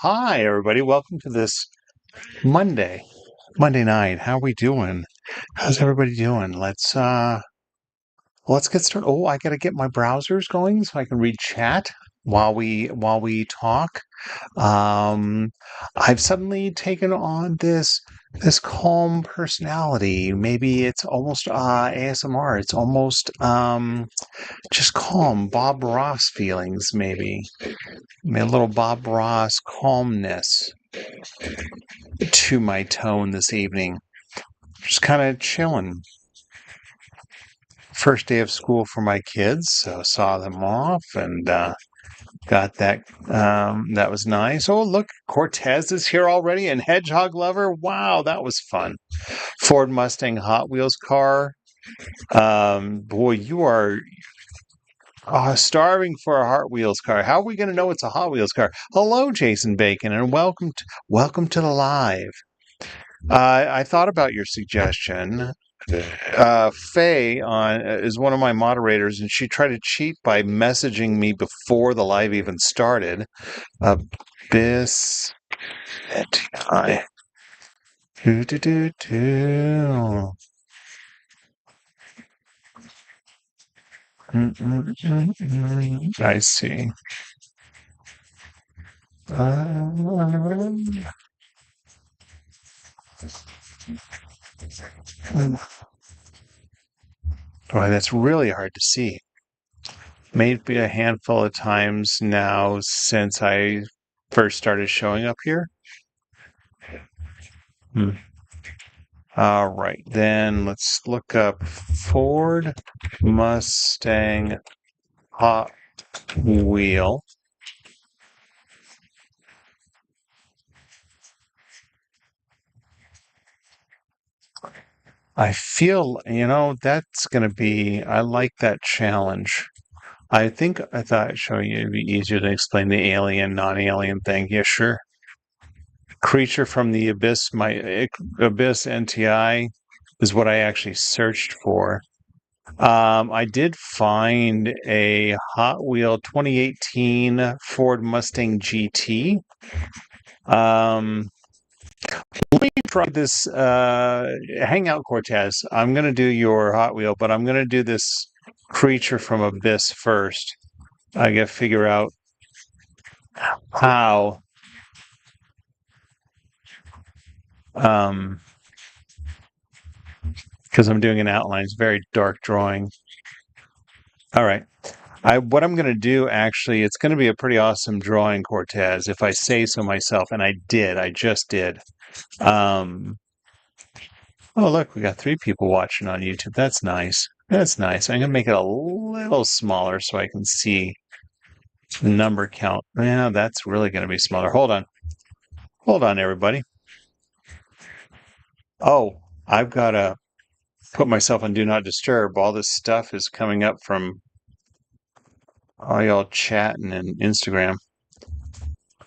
Hi, everybody. Welcome to this Monday night. How are we doing? How's everybody doing? Let's get started. Oh, I gotta get my browsers going so I can read chat while we talk. Um, I've suddenly taken on this calm personality. Maybe it's almost ASMR. It's almost just calm, Bob Ross feelings, maybe. A little Bob Ross calmness to my tone this evening. Just kind of chilling. First day of school for my kids, so saw them off and got that. That was nice. Oh, look, Cortez is here already and Hedgehog Lover. Wow, that was fun. Ford Mustang Hot Wheels car. Boy, you are starving for a Hot Wheels car. How are we going to know it's a Hot Wheels car? Hello, Jason Bacon, and welcome to the live. I thought about your suggestion. Faye is one of my moderators, and she tried to cheat by messaging me before the live even started. Abyss NTI. Do. I see. Boy, that's really hard to see. Maybe a handful of times now since I first started showing up here. All right, then let's look up Ford Mustang Hot Wheel. I feel, that's going to be, I like that challenge. I thought showing you it'd be easier to explain the alien, non-alien thing. Yeah, sure. Creature from the Abyss, my Abyss NTI is what I actually searched for. I did find a Hot Wheel 2018 Ford Mustang GT. Let me try this Hangout Cortez. I'm going to do your Hot Wheel, but I'm going to do this Creature from Abyss first. I got to figure out how. Because I'm doing an outline. It's a very dark drawing. All right. What I'm going to do, actually, it's going to be a pretty awesome drawing, Cortez, if I say so myself. And I just did. Oh, look, we got 3 people watching on YouTube. That's nice. That's nice. I'm going to make it a little smaller so I can see the number count. Yeah, that's really going to be smaller. Hold on. Hold on, everybody. Oh, I've got to put myself on Do Not Disturb. All this stuff is coming up from all y'all chatting and Instagram.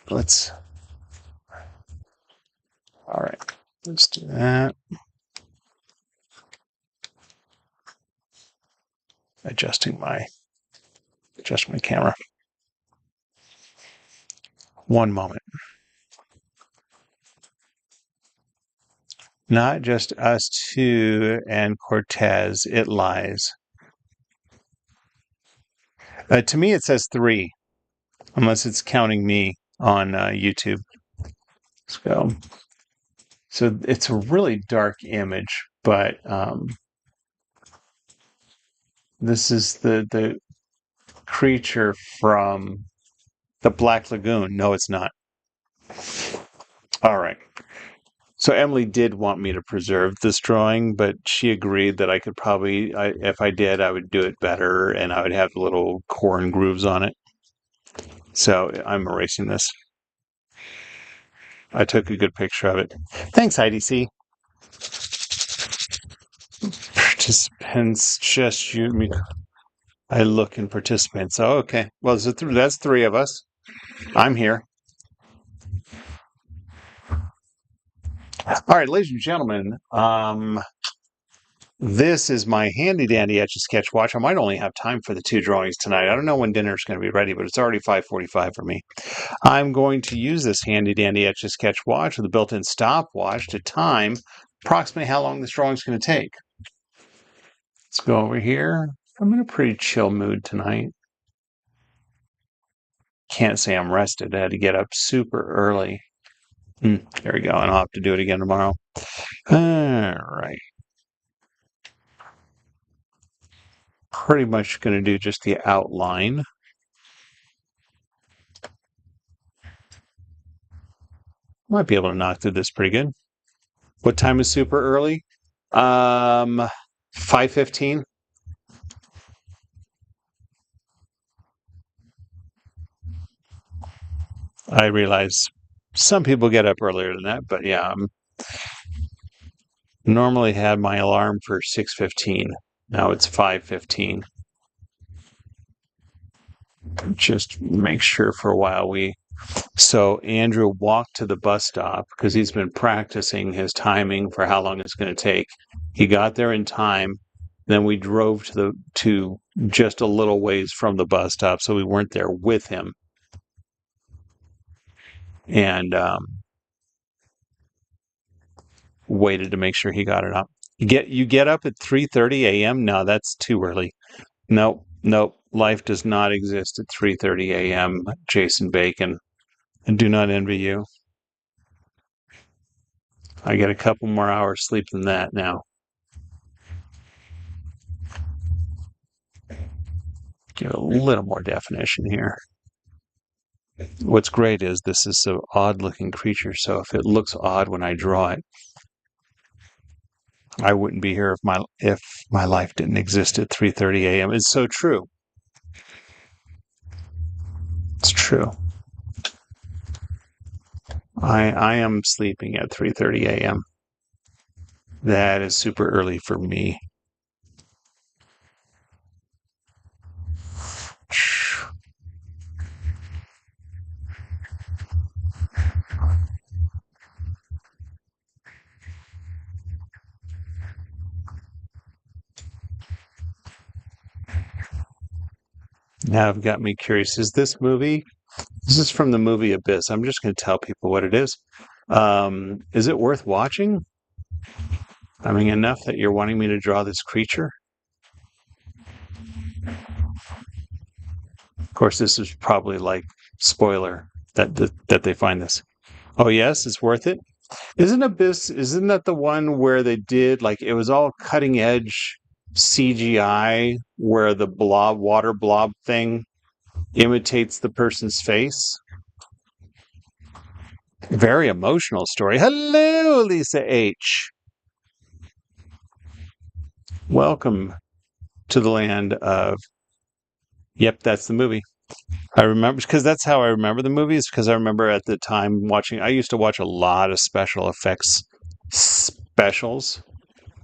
All right, let's do that. Adjusting my camera. One moment. Not just us two and Cortez, it lies. To me, it says 3, unless it's counting me on YouTube. Let's go. So it's a really dark image, but this is the creature from the Black Lagoon. No, it's not. All right. So Emily did want me to preserve this drawing, but she agreed that I could probably, if I did, I would do it better, and I would have little corn grooves on it. So I'm erasing this. I took a good picture of it. Thanks, IDC. Participants, just you, me. I look in participants. Oh, okay. Well, that's 3 of us. I'm here. All right, ladies and gentlemen. This is my handy dandy Etch A Sketch watch. I might only have time for the two drawings tonight. I don't know when dinner's going to be ready, but it's already 5:45 for me. I'm going to use this handy dandy Etch A Sketch watch with a built-in stopwatch to time approximately how long this drawing's going to take. Let's go over here. I'm in a pretty chill mood tonight. Can't say I'm rested. I had to get up super early. There we go. And I'll have to do it again tomorrow. All right. Pretty much going to do just the outline. Might be able to knock through this pretty good. What time is super early? 5:15. I realize some people get up earlier than that, but yeah, normally had my alarm for 6:15. Now it's 5:15. Just make sure for a while so Andrew walked to the bus stop because he's been practicing his timing for how long it's going to take. He got there in time. Then we drove to just a little ways from the bus stop, so we weren't there with him. And waited to make sure he got it up. You get up at 3:30 a.m. No, that's too early. Nope. Life does not exist at 3:30 a.m. Jason Bacon. I do not envy you. I get a couple more hours sleep than that now. Give a little more definition here. What's great is this is so odd looking creature, so if it looks odd when I draw it, I wouldn't be here if my life didn't exist at 3:30 a.m. It's so true. It's true. I am sleeping at 3:30 a.m. That is super early for me. Now I've got me curious. This is from the movie Abyss. I'm just going to tell people what it is. Is it worth watching? I mean, enough that you're wanting me to draw this creature? Of course, this is probably like spoiler that they find this. Oh yes, it's worth it. Isn't Abyss? Isn't that the one where they did like it was all cutting edge CGI where the water blob thing imitates the person's face? Very emotional story. Hello, Lisa H. Welcome to the land of. Yep, that's the movie. I remember because that's how I remember the movies. Because I remember at the time watching. I used to watch a lot of specials,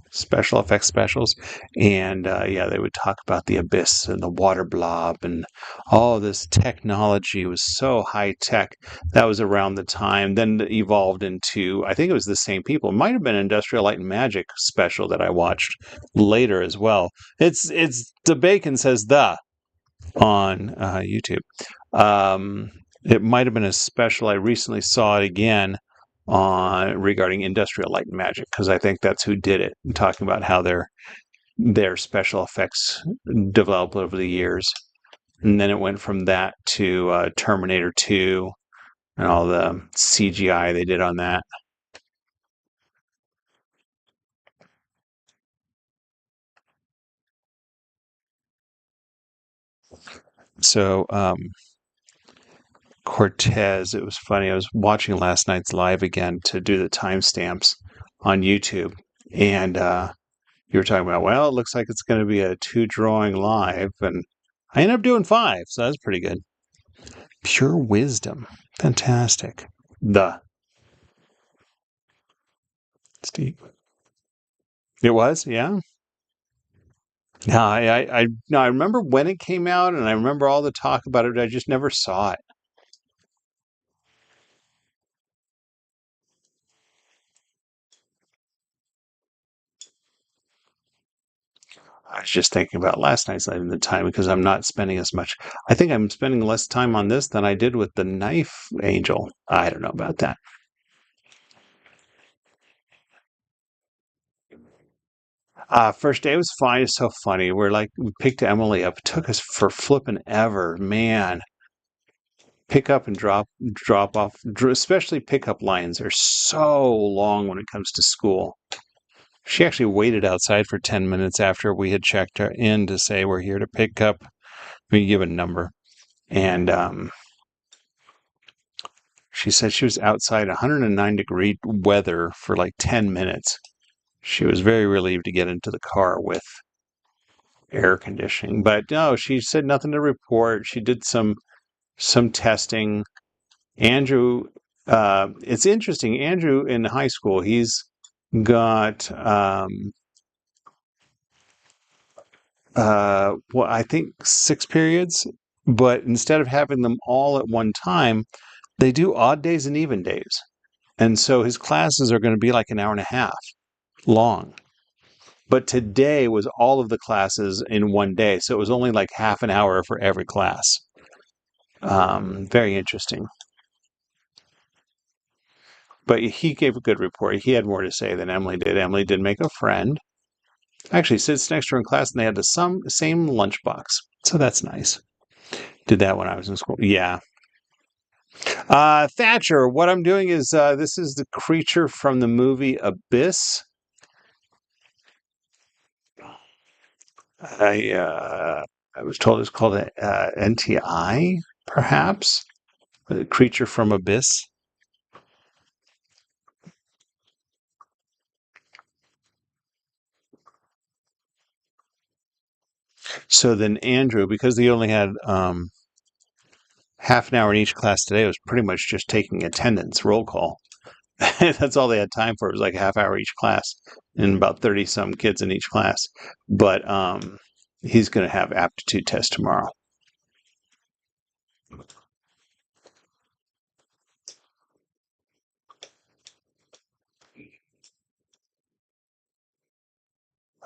special effects specials, and yeah, they would talk about the abyss and the water blob and all this technology was so high tech. That was around the time. Then it evolved into I think it was the same people. It might have been Industrial Light and Magic special that I watched later as well. It's the Bacon says the on YouTube. It might have been a special. I recently saw it again on regarding Industrial Light and Magic because I think that's who did it. Talking about how their special effects developed over the years, and then it went from that to Terminator 2 and all the CGI they did on that. So Cortez, it was funny. I was watching last night's live again to do the timestamps on YouTube, and you were talking about, well, it looks like it's going to be a two drawing live, and I ended up doing five, so that's pretty good. Pure wisdom, fantastic. The Steve, it was, yeah. No, no, I remember when it came out, and I remember all the talk about it. I just never saw it. I was just thinking about last night's Light in the Time because I'm not spending as much. I think I'm spending less time on this than I did with the Knife Angel. I don't know about that. First day was fine. It's so funny. We picked Emily up. It took us for flipping ever, man. Pick up and drop off. Especially pickup lines are so long when it comes to school. She actually waited outside for 10 minutes after we had checked her in to say we're here to pick up. We give a number, and she said she was outside 109-degree weather for like 10 minutes. She was very relieved to get into the car with air conditioning. But no, she said nothing to report. She did some testing. Andrew, it's interesting. Andrew in high school, he's got well, I think 6 periods, but instead of having them all at one time, they do odd days and even days. And so his classes are going to be like an hour and a half long. But today was all of the classes in one day. So it was only like half an hour for every class. Very interesting. But he gave a good report. He had more to say than Emily did. Emily did make a friend. Actually, sits next to her in class, and they had the same lunchbox. So that's nice. Did that when I was in school. Yeah. Thatcher, what I'm doing is this is the creature from the movie Abyss. I was told it's called NTI, perhaps. The creature from Abyss. So then Andrew, because he only had half an hour in each class today, was pretty much just taking attendance, roll call. That's all they had time for. It was like a half hour each class, and about 30 some kids in each class. But he's going to have aptitude test tomorrow.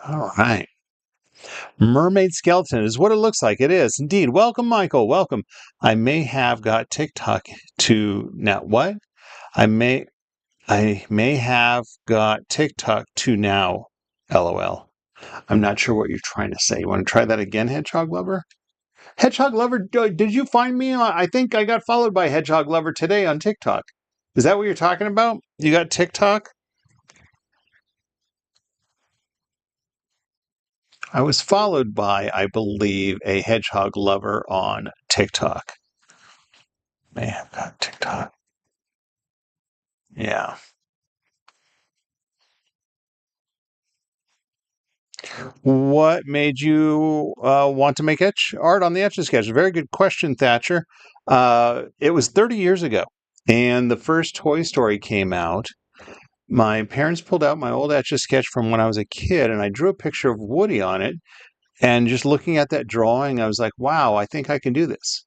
All right. Mermaid skeleton is what it looks like. It is indeed. Welcome, Michael. Welcome. I may have got TikTok to now. What? I may I may have got TikTok to now. LOL. I'm not sure what you're trying to say. You want to try that again, Hedgehog Lover? Hedgehog Lover, did you find me? I think I got followed by Hedgehog Lover today on TikTok. Is that what you're talking about? You got TikTok? I was followed by, I believe, a Hedgehog Lover on TikTok. May have got TikTok. Yeah. What made you want to make etch art on the Etch A Sketch? Very good question, Thatcher. It was 30 years ago, and the first Toy Story came out. My parents pulled out my old Etch A Sketch from when I was a kid, and I drew a picture of Woody on it. And just looking at that drawing, I was like, "Wow, I think I can do this."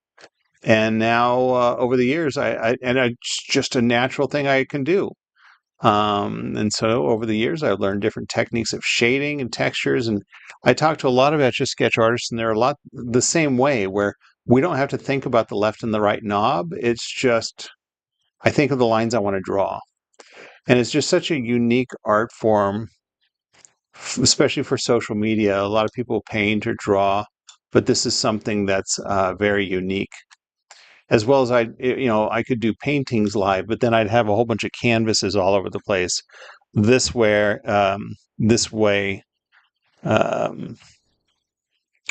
And now, over the years, it's just a natural thing I can do. And so over the years, I've learned different techniques of shading and textures. And I talked to a lot of Etch A Sketch artists, and they're a lot the same way, where we don't have to think about the left and the right knob. It's just, I think of the lines I want to draw. And it's just such a unique art form, especially for social media. A lot of people paint or draw, but this is something that's very unique. As well as I could do paintings live, but then I'd have a whole bunch of canvases all over the place. This way, um,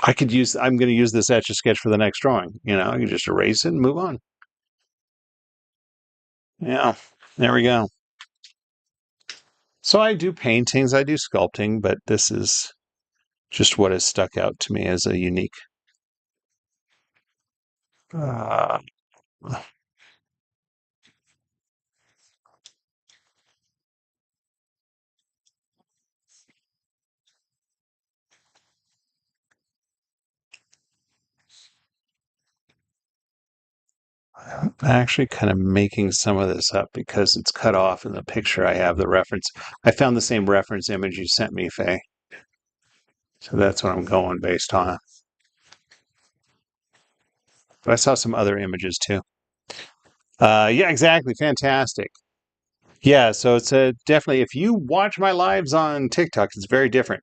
I'm going to use this Etch A Sketch for the next drawing. I can just erase it and move on. Yeah, there we go. So I do paintings, I do sculpting, but this is just what has stuck out to me as a unique. Uh, I'm actually kind of making some of this up because it's cut off in the picture I have the reference. I found the same reference image you sent me, Faye. So that's what I'm going based on. But I saw some other images too. Yeah, exactly. Fantastic. Yeah, so it's a definitely if you watch my lives on TikTok, it's very different.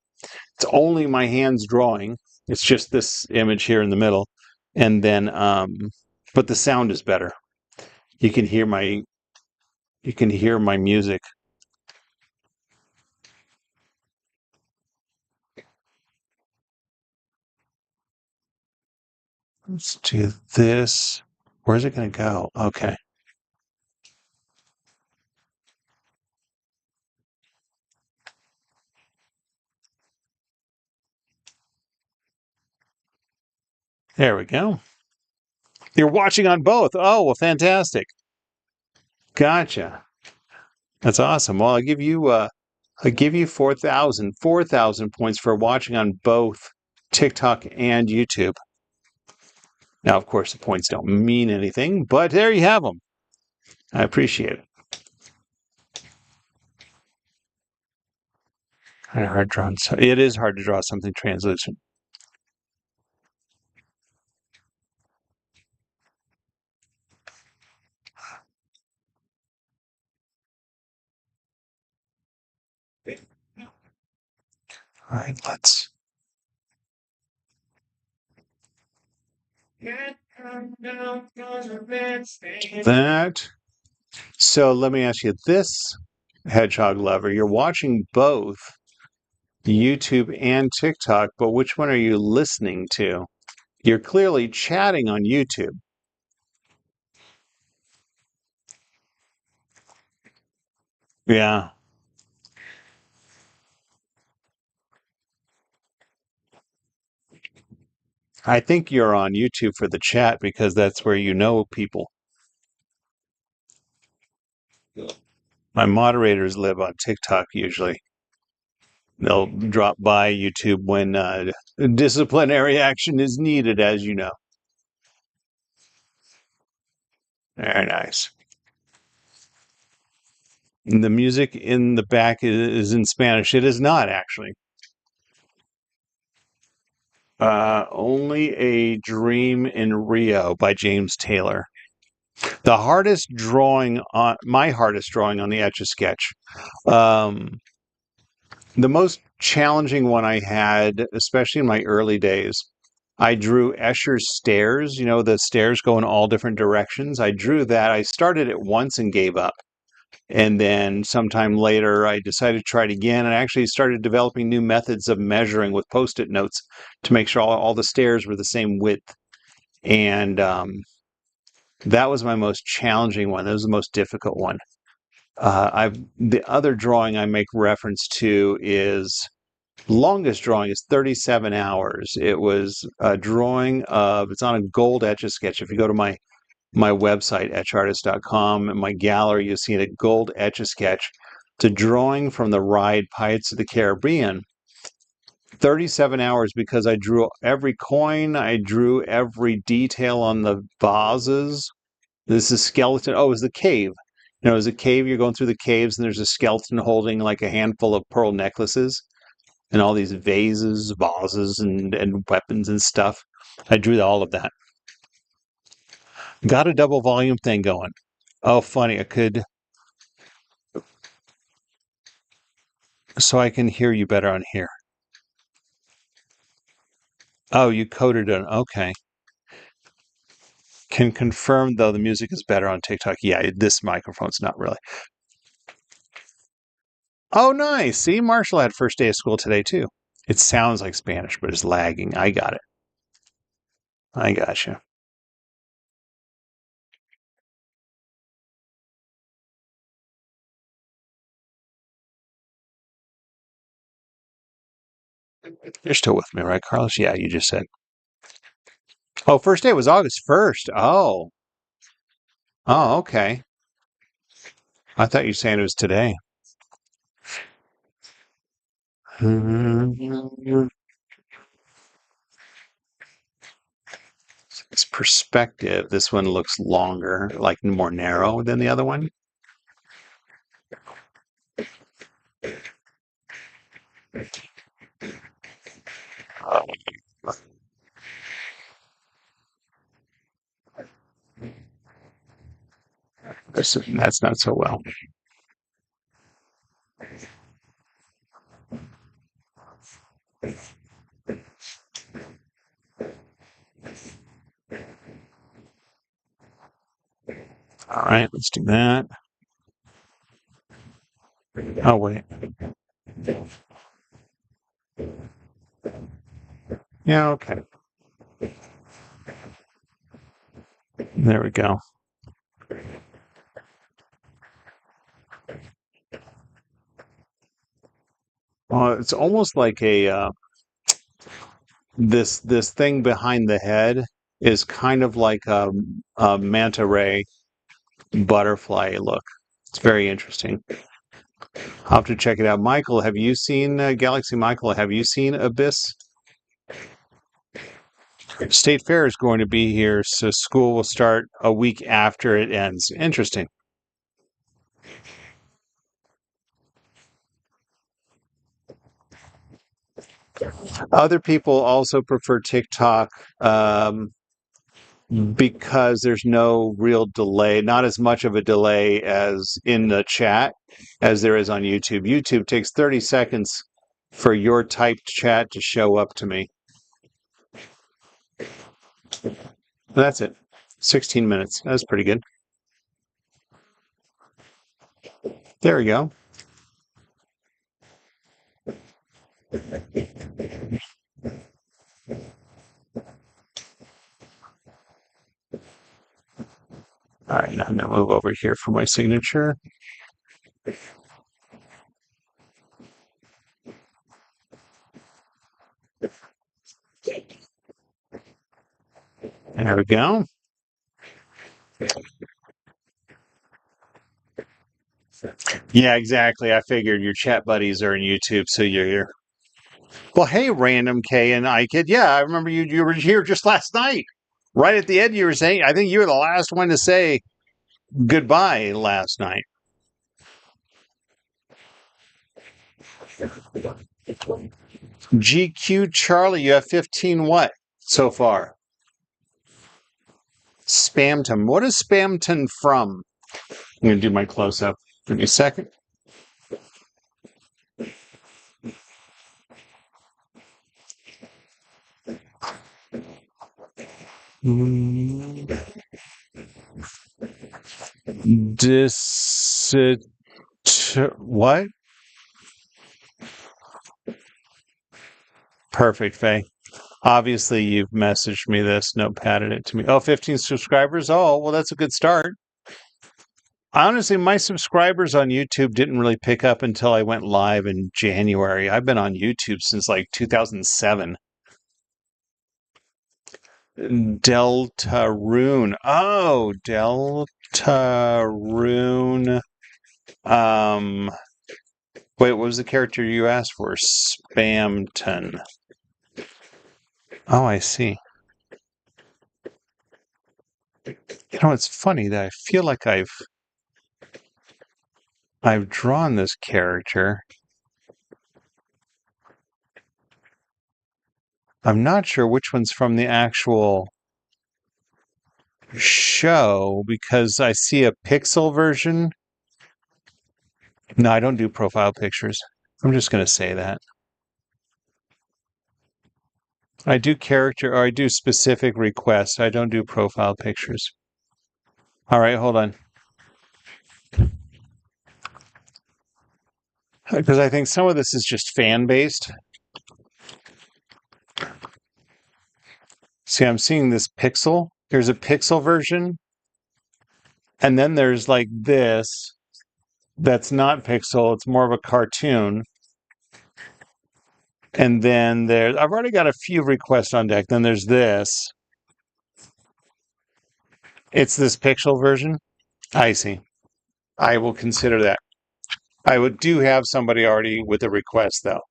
It's only my hands drawing. It's just this image here in the middle, and then but the sound is better. You can hear my music. Let's do this. Where's it going to go? Okay. There we go. You're watching on both. Oh, well, fantastic. Gotcha. That's awesome. Well, I give you 4,000 points for watching on both TikTok and YouTube. Now, of course, the points don't mean anything, but there you have them. I appreciate it. Kind of hard drawn. It is hard to draw something translucent. All right, let's. That. So let me ask you this, hedgehog lover. You're watching both YouTube and TikTok, but which one are you listening to? You're clearly chatting on YouTube. Yeah. I think you're on YouTube for the chat because that's where you know people. My moderators live on TikTok usually. They'll drop by YouTube when disciplinary action is needed, as you know. Very nice. And the music in the back is in Spanish. It is not actually. Only a Dream in Rio by James Taylor. The hardest drawing on my hardest drawing on the Etch A Sketch. Um, the most challenging one I had, especially in my early days, I drew Escher's stairs. You know, the stairs go in all different directions. I drew that. I started it once and gave up. And then sometime later, I decided to try it again and actually started developing new methods of measuring with post it notes to make sure all the stairs were the same width. And that was my most challenging one. That was the most difficult one. The other drawing I make reference to is longest drawing is 37 hours. It was a drawing of it's on a gold Etch A Sketch. If you go to my website etchartist.com and my gallery, you see a gold Etch A Sketch. It's a drawing from the ride Pirates of the Caribbean. 37 hours because I drew every coin, I drew every detail on the vases. This is skeleton. Oh, it was the cave. You know, it was a cave. You're going through the caves, and there's a skeleton holding like a handful of pearl necklaces and all these vases, and weapons and stuff. I drew all of that. Got a double volume thing going. Oh, funny. I could, so I can hear you better on here. Oh, you coded it. Okay. Can confirm, though, the music is better on TikTok. Yeah, this microphone's not really. Oh, nice. See, Marshall had first day of school today, too. It sounds like Spanish, but it's lagging. I got it. I gotcha. You're still with me, right, Carlos? Yeah, you just said. Oh, first day was August 1st. Oh. Oh, okay. I thought you were saying it was today. It's perspective. This one looks longer, like more narrow than the other one. That's not so well. All right, let's do that. Oh, wait. Yeah, okay. There we go. It's almost like this thing behind the head is kind of like a manta ray butterfly look. It's very interesting. I'll have to check it out. Michael, have you seen Galaxy Michael? Have you seen Abyss? State Fair is going to be here, so school will start a week after it ends. Interesting. Other people also prefer TikTok because there's no real delay, not as much of a delay as in the chat as there is on YouTube. YouTube takes 30 seconds for your typed chat to show up to me. That's it. 16 minutes. That's pretty good. There we go. All right, now I'm going to move over here for my signature. There we go. Yeah, exactly. I figured your chat buddies are in YouTube, so you're here. Well, hey, Random K and Ikid. Yeah, I remember you were here just last night. Right at the end, you were saying, I think you were the last one to say goodbye last night. GQ Charlie, you have 15 what so far? Spamton. What is Spamton from? I'm going to do my close up. Give me a second. What? Perfect, Faye. Obviously, you've messaged me this, notepadded it to me. Oh, 15 subscribers? Oh, well, that's a good start. Honestly, my subscribers on YouTube didn't really pick up until I went live in January. I've been on YouTube since like 2007. Deltarune. Oh, Deltarune. Um, Wait, what was the character you asked for? Spamton. Oh, I see. You know, it's funny that I feel like I've drawn this character. I'm not sure which one's from the actual show because I see a pixel version. No, I don't do profile pictures. I'm just going to say that. I do character or I do specific requests. I don't do profile pictures. All right, hold on. Because I think some of this is just fan based. See, I'm seeing this pixel. There's a pixel version. And then there's like this that's not pixel. It's more of a cartoon. And then I've already got a few requests on deck. Then there's this. It's this pixel version. I see. I will consider that. I do have somebody already with a request, though.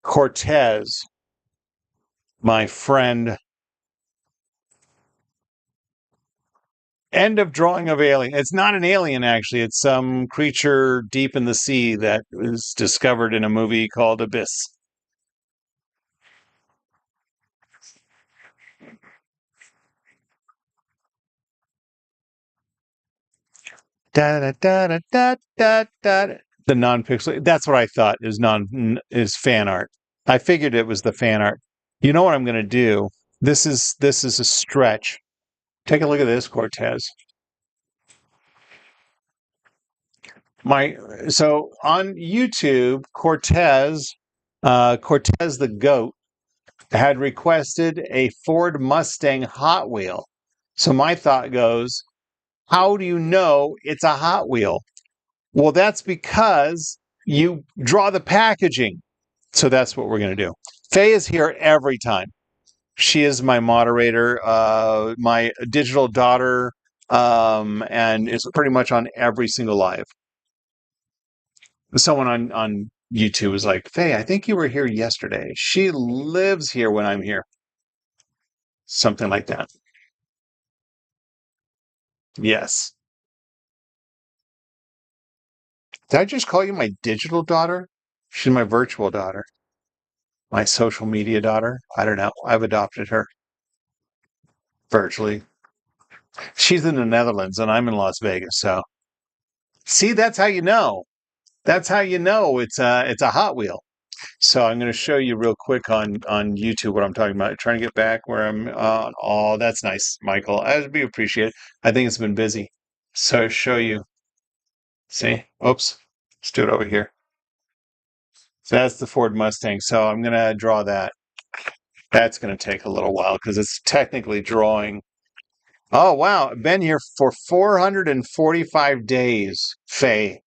Cortez, my friend. End of drawing of alien. It's not an alien, actually. It's some creature deep in the sea that was discovered in a movie called Abyss. Da da da da da da da. The non-pixel. That's what I thought is fan art. I figured it was the fan art. You know what I'm going to do? This is a stretch. Take a look at this, Cortez. My so on YouTube, Cortez the goat had requested a Ford Mustang Hot Wheel. So my thought goes, how do you know it's a Hot Wheel? Well, that's because you draw the packaging. So that's what we're going to do. Faye is here every time. She is my moderator, my digital daughter, and is pretty much on every single live. Someone on YouTube was like, Faye, I think you were here yesterday. She lives here when I'm here. Something like that. Yes. Did I just call you my digital daughter? She's my virtual daughter, my social media daughter. I don't know. I've adopted her virtually. She's in the Netherlands and I'm in Las Vegas. So see, that's how you know. That's how you know it's a Hot Wheel. So I'm going to show you real quick on YouTube what I'm talking about. Trying to get back where I'm on. Oh, that's nice, Michael. I'd be appreciated. I think it's been busy. So show you. See? Oops. Let's do it over here. So that's the Ford Mustang. So I'm going to draw that. That's going to take a little while because it's technically drawing. Oh, wow. Been here for 445 days. Faye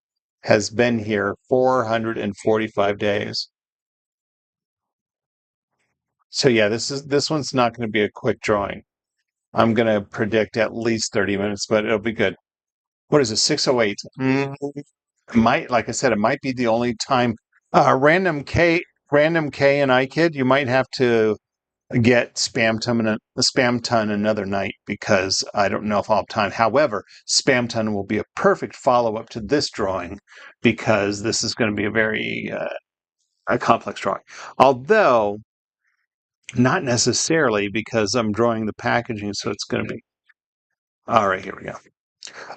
has been here 445 days. So yeah, this one's not going to be a quick drawing. I'm going to predict at least 30 minutes, but it'll be good. What is it? 6:08. Might, like I said, it might be the only time. Random K and iKid, you might have to get Spam Ton another night because I don't know if I'll have time. However, Spam Ton will be a perfect follow-up to this drawing because this is going to be a very a complex drawing. Although not necessarily because I'm drawing the packaging, so it's going to be all right. Here we go.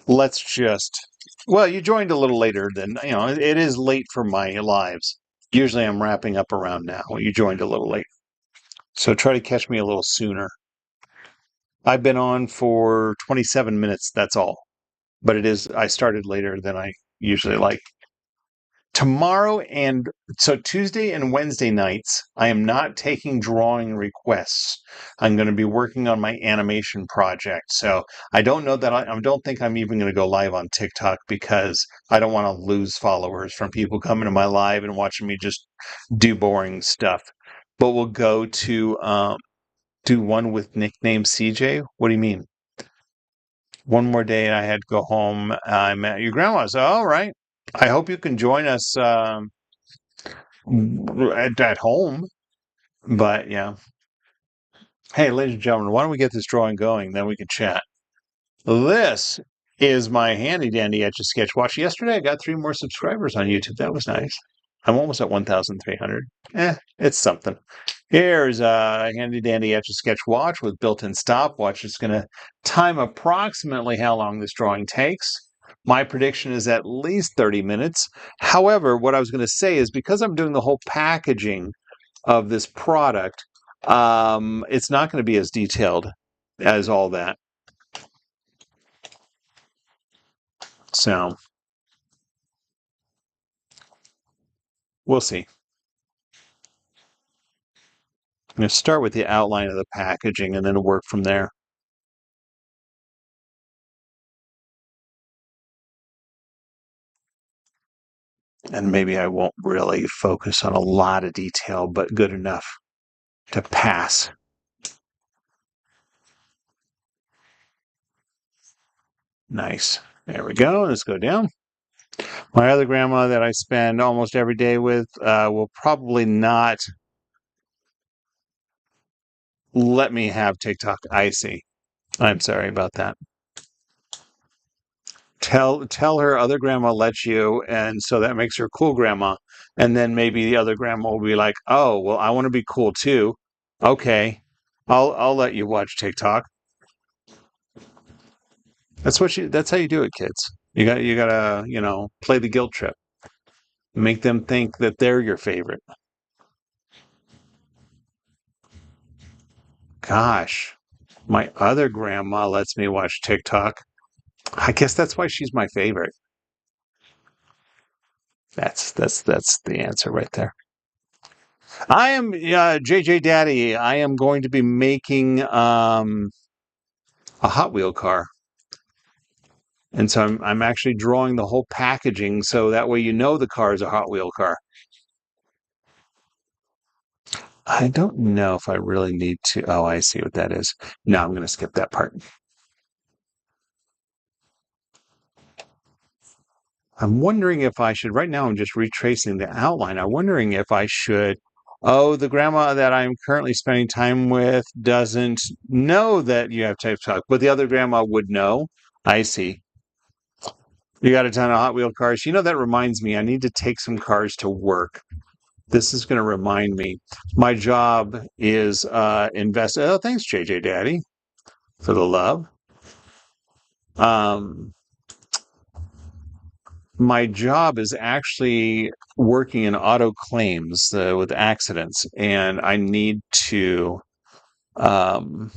Let's just. Well, you joined a little later than it is late for my lives. Usually, I'm wrapping up around now. You joined a little late, so try to catch me a little sooner. I've been on for 27 minutes. That's all. But it is. I started later than I usually like. Tomorrow and so Tuesday and Wednesday nights, I am not taking drawing requests. I'm going to be working on my animation project. So I don't know that I don't think I'm even going to go live on TikTok because I don't want to lose followers from people coming to my live and watching me just do boring stuff. But we'll go to do one with nickname CJ. What do you mean? One more day and I had to go home. I'm at your grandma's. All right. I hope you can join us. At home. But yeah. Hey, ladies and gentlemen, why don't we get this drawing going? Then we can chat. This is my handy dandy Etch A Sketch watch. Yesterday, I got 3 more subscribers on YouTube. That was nice. I'm almost at 1,300. It's something. Here's a handy dandy Etch A Sketch watch with built-in stopwatch. It's going to time approximately how long this drawing takes. My prediction is at least 30 minutes. However, what I was going to say is because I'm doing the whole packaging of this product, it's not going to be as detailed as all that. So we'll see. I'm going to start with the outline of the packaging and then work from there. And maybe I won't really focus on a lot of detail, but good enough to pass. Nice. There we go. Let's go down. My other grandma that I spend almost every day with will probably not let me have TikTok. I see. I'm sorry about that. Tell her other grandma lets you, and so that makes her cool grandma. And then maybe the other grandma will be like, "Oh, well, I want to be cool too. Okay, I'll let you watch TikTok." That's how you do it, kids. You gotta, play the guilt trip. Make them think that they're your favorite. Gosh, my other grandma lets me watch TikTok. I guess that's why she's my favorite. That's the answer right there. I am JJ Daddy. I am going to be making a Hot Wheel car. And so I'm actually drawing the whole packaging so that way the car is a Hot Wheel car. I don't know if I really need to. Oh, I see what that is. No, I'm going to skip that part. I'm wondering if I should. Right now, I'm just retracing the outline. I'm wondering if I should. Oh, the grandma that I'm currently spending time with doesn't know that you have TikTok, but the other grandma would know. I see. You got a ton of Hot Wheel cars. That reminds me, I need to take some cars to work. This is going to remind me. My job is invest. Oh, thanks, JJ Daddy, for the love. Um, my job is actually working in auto claims with accidents, and I need to um,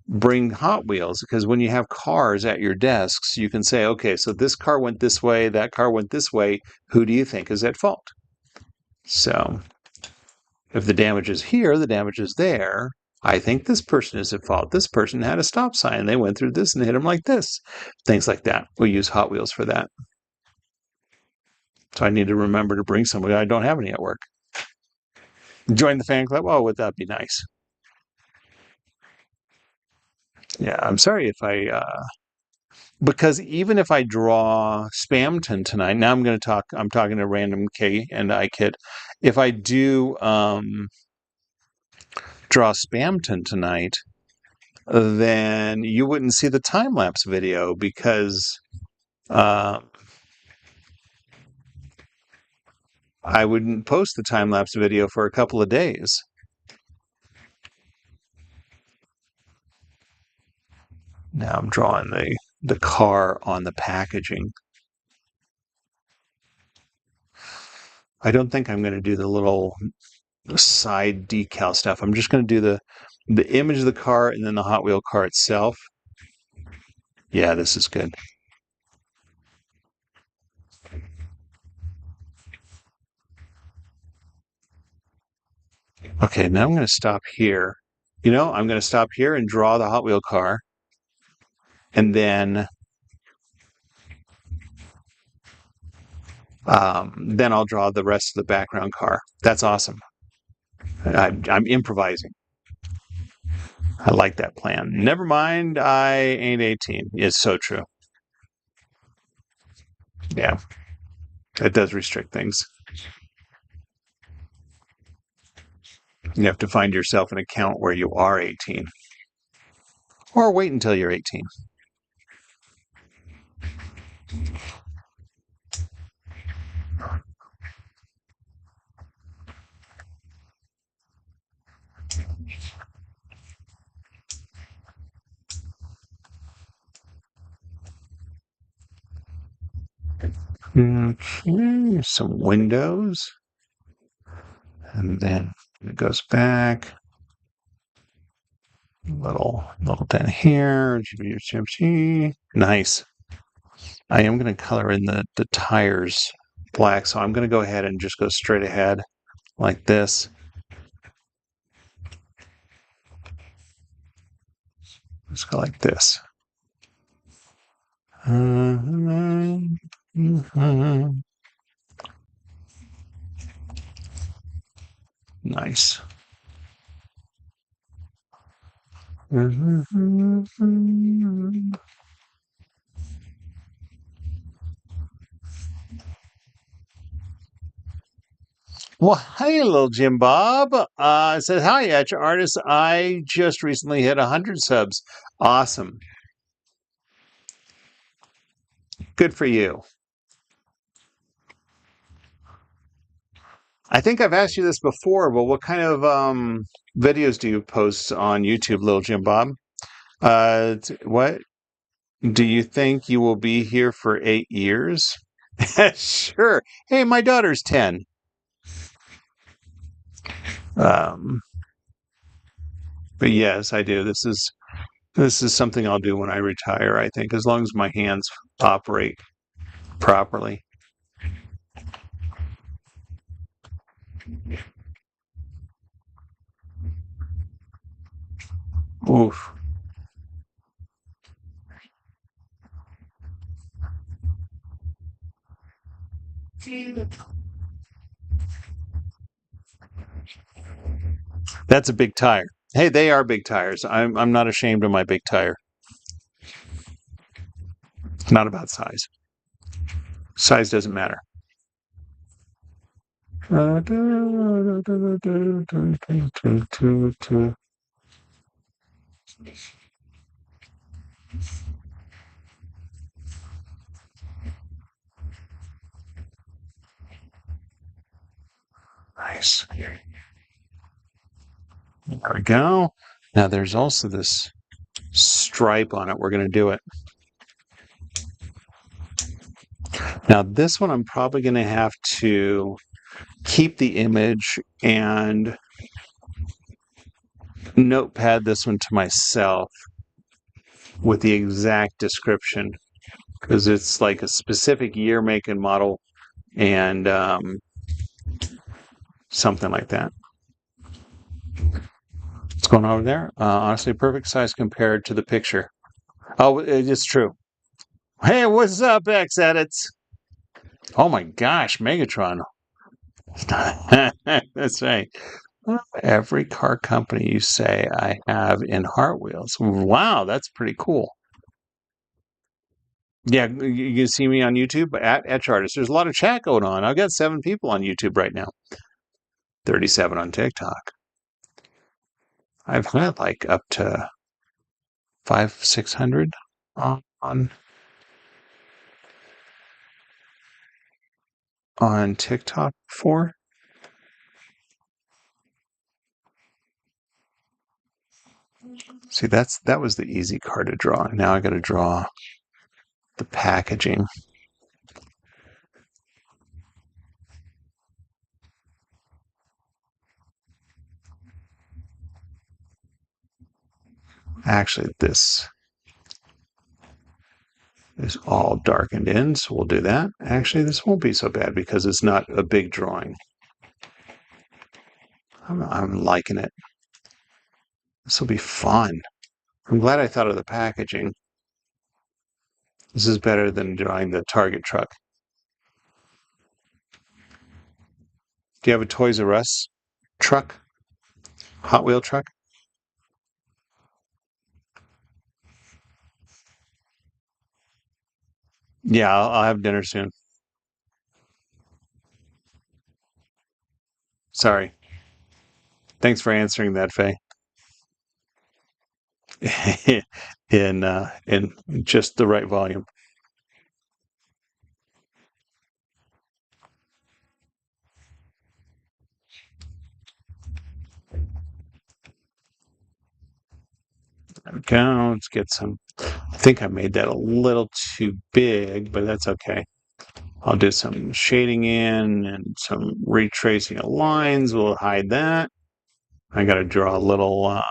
bring Hot Wheels because when you have cars at your desks, you can say, okay, so this car went this way, that car went this way. Who do you think is at fault? So if the damage is here, the damage is there. I think this person is at fault. This person had a stop sign. They went through this and hit him like this. Things like that. We use Hot Wheels for that. So I need to remember to bring somebody. I don't have any at work. Join the fan club. Oh, would that be nice? Yeah, I'm sorry if because even if I draw Spamton tonight, now I'm talking to random K and I kid. If I do draw Spamton tonight, then you wouldn't see the time lapse video because uh, I wouldn't post the time lapse video for a couple of days. Now I'm drawing the car on the packaging. I don't think I'm going to do the little side decal stuff. I'm just going to do the image of the car and then the Hot Wheel car itself. Yeah, this is good. Okay, now I'm going to stop here. I'm going to stop here and draw the Hot Wheel car. And then I'll draw the rest of the background car. That's awesome. I'm improvising. I like that plan. Never mind, I ain't 18. It's so true. Yeah, it does restrict things. You have to find yourself an account where you are 18. Or wait until you're 18. Okay, some windows. And then it goes back. Little down here. Nice. I am going to color in the tires black, so I'm going to go ahead and just go straight ahead like this. Let's go like this. Nice. Well, hey, little Jim Bob. It says, hi, Etch Artist. I just recently hit 100 subs. Awesome. Good for you. I think I've asked you this before, but what kind of videos do you post on YouTube, little Jim Bob? What? Do you think you will be here for 8 years? Sure. Hey, my daughter's 10. Um, but yes, I do. This is something I'll do when I retire, I think, as long as my hands operate properly. Oof. That's a big tire. Hey, they are big tires. I'm not ashamed of my big tire. It's not about size. Size doesn't matter. Nice. There we go. Now there's also this stripe on it. We're going to do it. Now this one I'm probably going to have to keep the image and notepad this one to myself with the exact description because it's like a specific year, make, and model and something like that. What's going on over there? Honestly, perfect size compared to the picture. Oh, it's true. Hey, what's up, X Edits? Oh my gosh, Megatron. That's right. Every car company you say I have in Hotwheels. Wow, that's pretty cool. Yeah, you can see me on YouTube at Etch Artist. There's a lot of chat going on. I've got 7 people on YouTube right now. 37 on TikTok. I've had like up to 600 on TikTok before. See, that was the easy card to draw. Now I got to draw the packaging. Actually, this is all darkened in, so we'll do that. Actually, this won't be so bad because it's not a big drawing. I'm liking it. This will be fun. I'm glad I thought of the packaging. This is better than drawing the Target truck. Do you have a Toys R Us truck? Hot Wheel truck? Yeah, I'll have dinner soon. Sorry. Thanks for answering that, Faye. In just the right volume. Okay, let's get some. I think I made that a little too big, but that's okay. I'll do some shading in and some retracing of lines. We'll hide that. I got to draw a little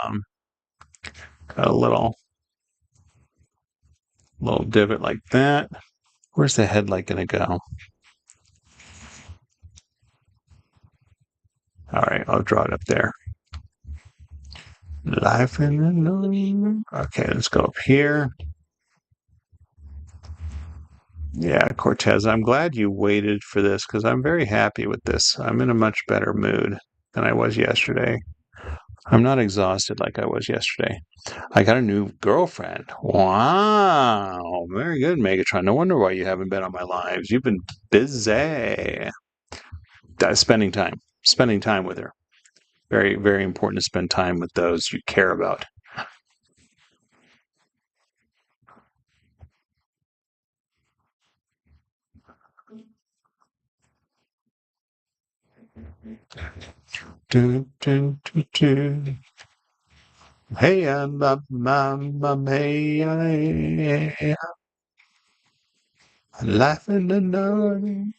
divot like that. Where's the headlight going to go? All right, I'll draw it up there. Life in the Lone. Okay, let's go up here. Yeah, Cortez, I'm glad you waited for this because I'm very happy with this. I'm in a much better mood than I was yesterday. I'm not exhausted like I was yesterday. I got a new girlfriend. Wow. Very good, Megatron. No wonder why you haven't been on my lives. You've been busy. Spending time with her. Very, very important to spend time with those you care about. Dun, dun, dun, dun. Hey, hey, laughing and knowing.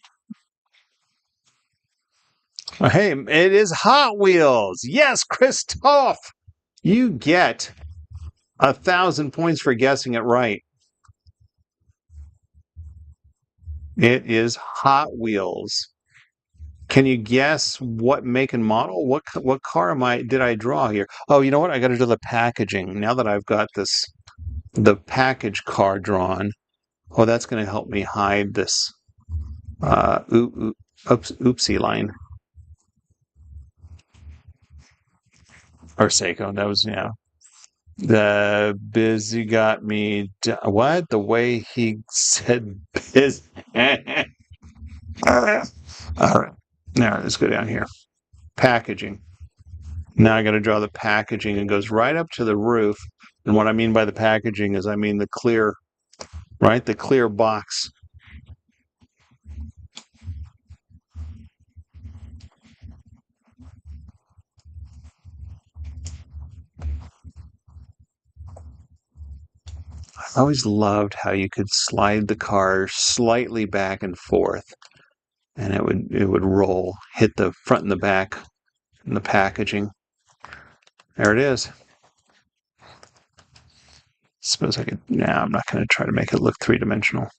Hey, it is Hot Wheels. Yes, Christoph, you get 1,000 points for guessing it right. It is Hot Wheels. Can you guess what make and model? What car did I draw here? Oh, you know what? I got to do the packaging. Now that I've got the package car drawn. Oh, that's going to help me hide this oopsie line. Or Seiko. That was, yeah. The busy got me. What? The way he said busy. All right. Now let's go down here. Packaging. Now I got to draw the packaging. It goes right up to the roof. And what I mean by the packaging is I mean the clear, right? The clear box. I always loved how you could slide the car slightly back and forth, and it would roll, hit the front and the back and the packaging. There it is. Suppose I could. Nah, I'm not going to try to make it look three-dimensional,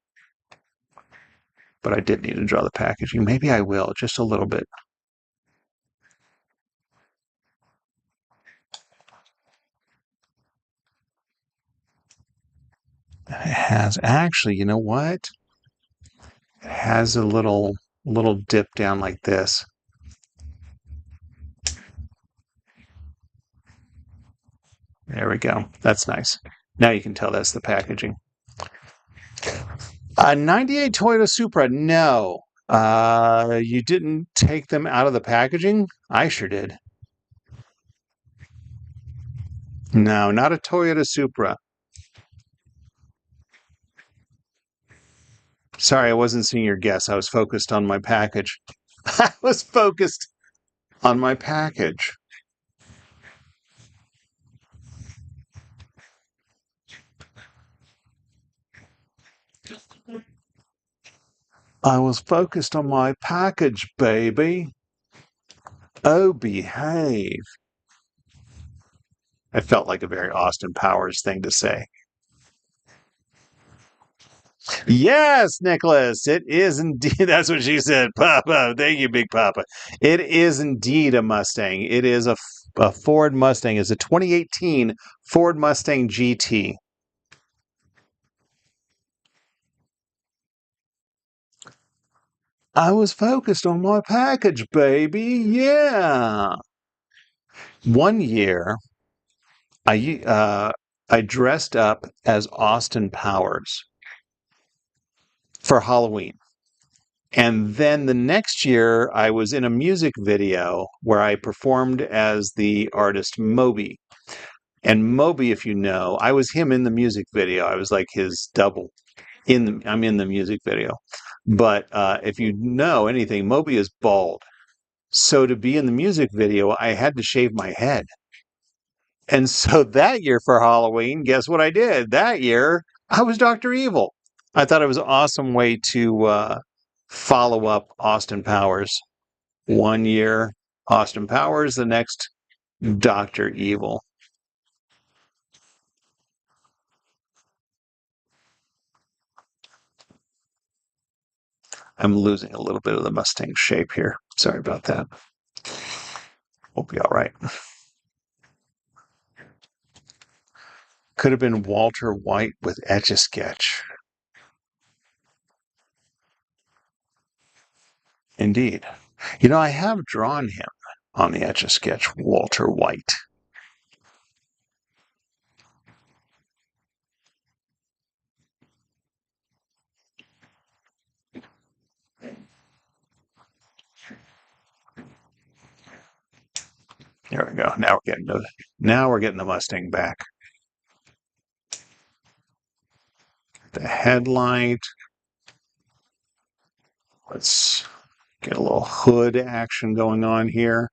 but I did need to draw the packaging. Maybe I will, just a little bit. It has actually. You know what? It has a little dip down like this. There we go. That's nice. Now you can tell that's the packaging. 98 Toyota Supra. No. You didn't take them out of the packaging? I sure did. No, not a Toyota Supra. Sorry, I wasn't seeing your guess. I was focused on my package. I was focused on my package. I was focused on my package, baby. Oh, behave. It felt like a very Austin Powers thing to say. Yes, Nicholas, it is indeed. That's what she said. Papa, thank you, Big Papa. It is indeed a Mustang. It is a Ford Mustang. It's a 2018 Ford Mustang GT. I was focused on my package, baby. Yeah. One year, I dressed up as Austin Powers for Halloween. And then the next year, I was in a music video where I performed as the artist Moby. And Moby, if you know, I was him in the music video. I was like his double. I'm in the music video. But if you know anything, Moby is bald. So to be in the music video, I had to shave my head. And so that year for Halloween, guess what I did? That year, I was Dr. Evil. I thought it was an awesome way to follow up Austin Powers. One year, Austin Powers, the next, Dr. Evil. I'm losing a little bit of the Mustang shape here. Sorry about that. We'll be all right. Could have been Walter White with Etch A Sketch. Indeed. You know, I have drawn him on the Etch A Sketch, Walter White. There we go. Now we're getting the Mustang back. The headlight. Let's get a little hood action going on here.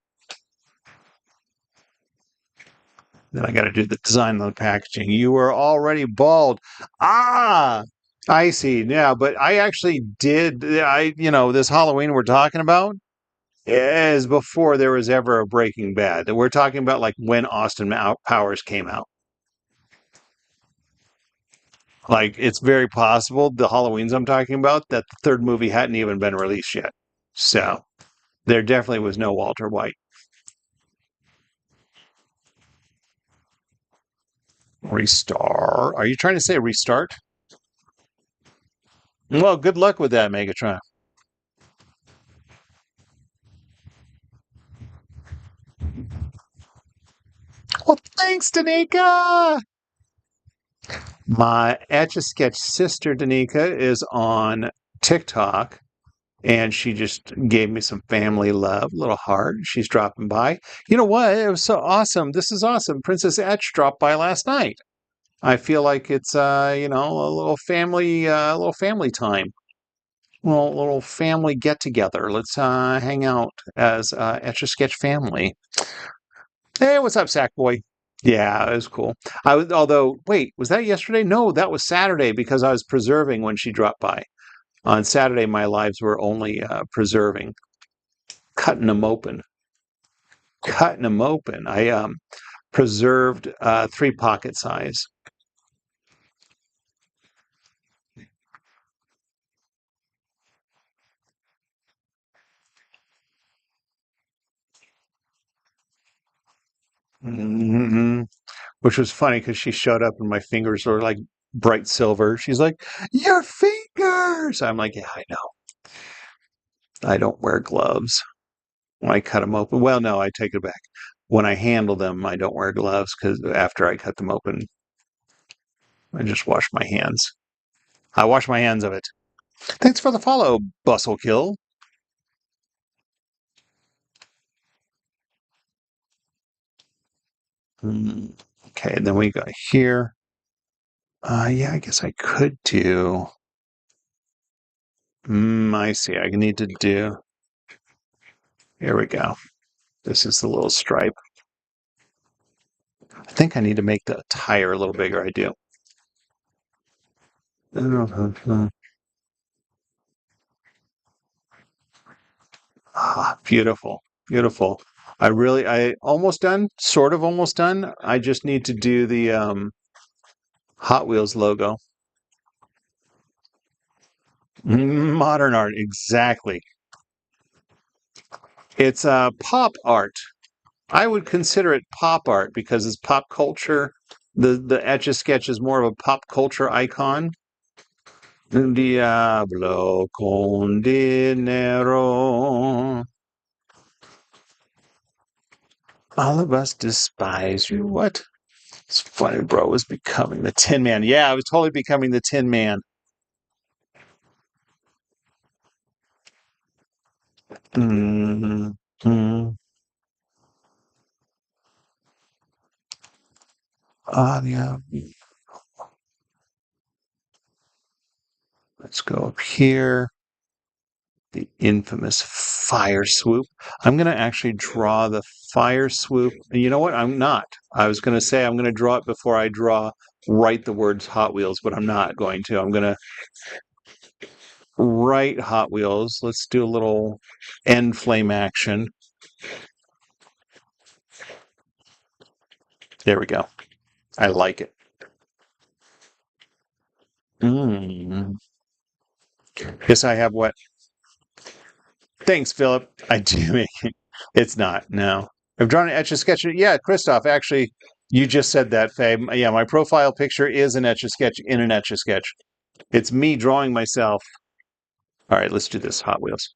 Then I got to do the design of the packaging. You were already bald. Ah, I see. Yeah, but I actually did. This Halloween we're talking about is before there was ever a Breaking Bad. We're talking about like when Austin Powers came out. Like it's very possible the Halloweens I'm talking about that the third movie hadn't even been released yet. So there definitely was no Walter White. Restart. Are you trying to say restart? Well, good luck with that, Megatron. Well, thanks, Danica. My Etch A Sketch sister, Danica, is on TikTok, and she just gave me some family love, little heart. She's dropping by. You know what? It was so awesome. This is awesome. Princess Etch dropped by last night. I feel like it's a little family time, little family get together. Let's hang out as Etch A Sketch family. Hey, what's up, Sackboy? Yeah, it was cool. Although, wait, was that yesterday? No, that was Saturday because I was preserving when she dropped by. On Saturday, my lives were only preserving, cutting them open, cutting them open. I preserved 3 pocket size. Hmm. Which was funny because she showed up and my fingers were like bright silver. She's like, "Your fingers!" I'm like, "Yeah, I know. I don't wear gloves when I cut them open." Well, no, I take it back. When I handle them, I don't wear gloves because after I cut them open, I just wash my hands. I wash my hands of it. Thanks for the follow, Bustle Kill. Hmm. Okay, and then we got here. Yeah, I guess I could do. I see. I need to do. Here we go. This is the little stripe. I think I need to make the tire a little bigger. I do. Ah, beautiful, beautiful. I almost done, sort of almost done. I just need to do the Hot Wheels logo. Modern art, exactly. It's pop art. I would consider it pop art because it's pop culture. The Etch A Sketch is more of a pop culture icon. Diablo con dinero. All of us despise you. What? It's funny, bro. Was becoming the Tin Man. Yeah, I was totally becoming the Tin Man. Mm-hmm. Yeah. Let's go up here. The infamous fire swoop. I'm going to actually draw the fire swoop. And you know what? I'm not. I was going to say I'm going to draw it before I write the words Hot Wheels, but I'm not going to. I'm going to write Hot Wheels. Let's do a little end flame action. There we go. I like it. Mm. Guess I have what? Thanks, Philip. I do make it. It's not. No. I've drawn an Etch A Sketch. Yeah, Christoph, actually, you just said that, Faye. Yeah, my profile picture is an Etch A Sketch in an Etch A Sketch. It's me drawing myself. All right, let's do this. Hot Wheels.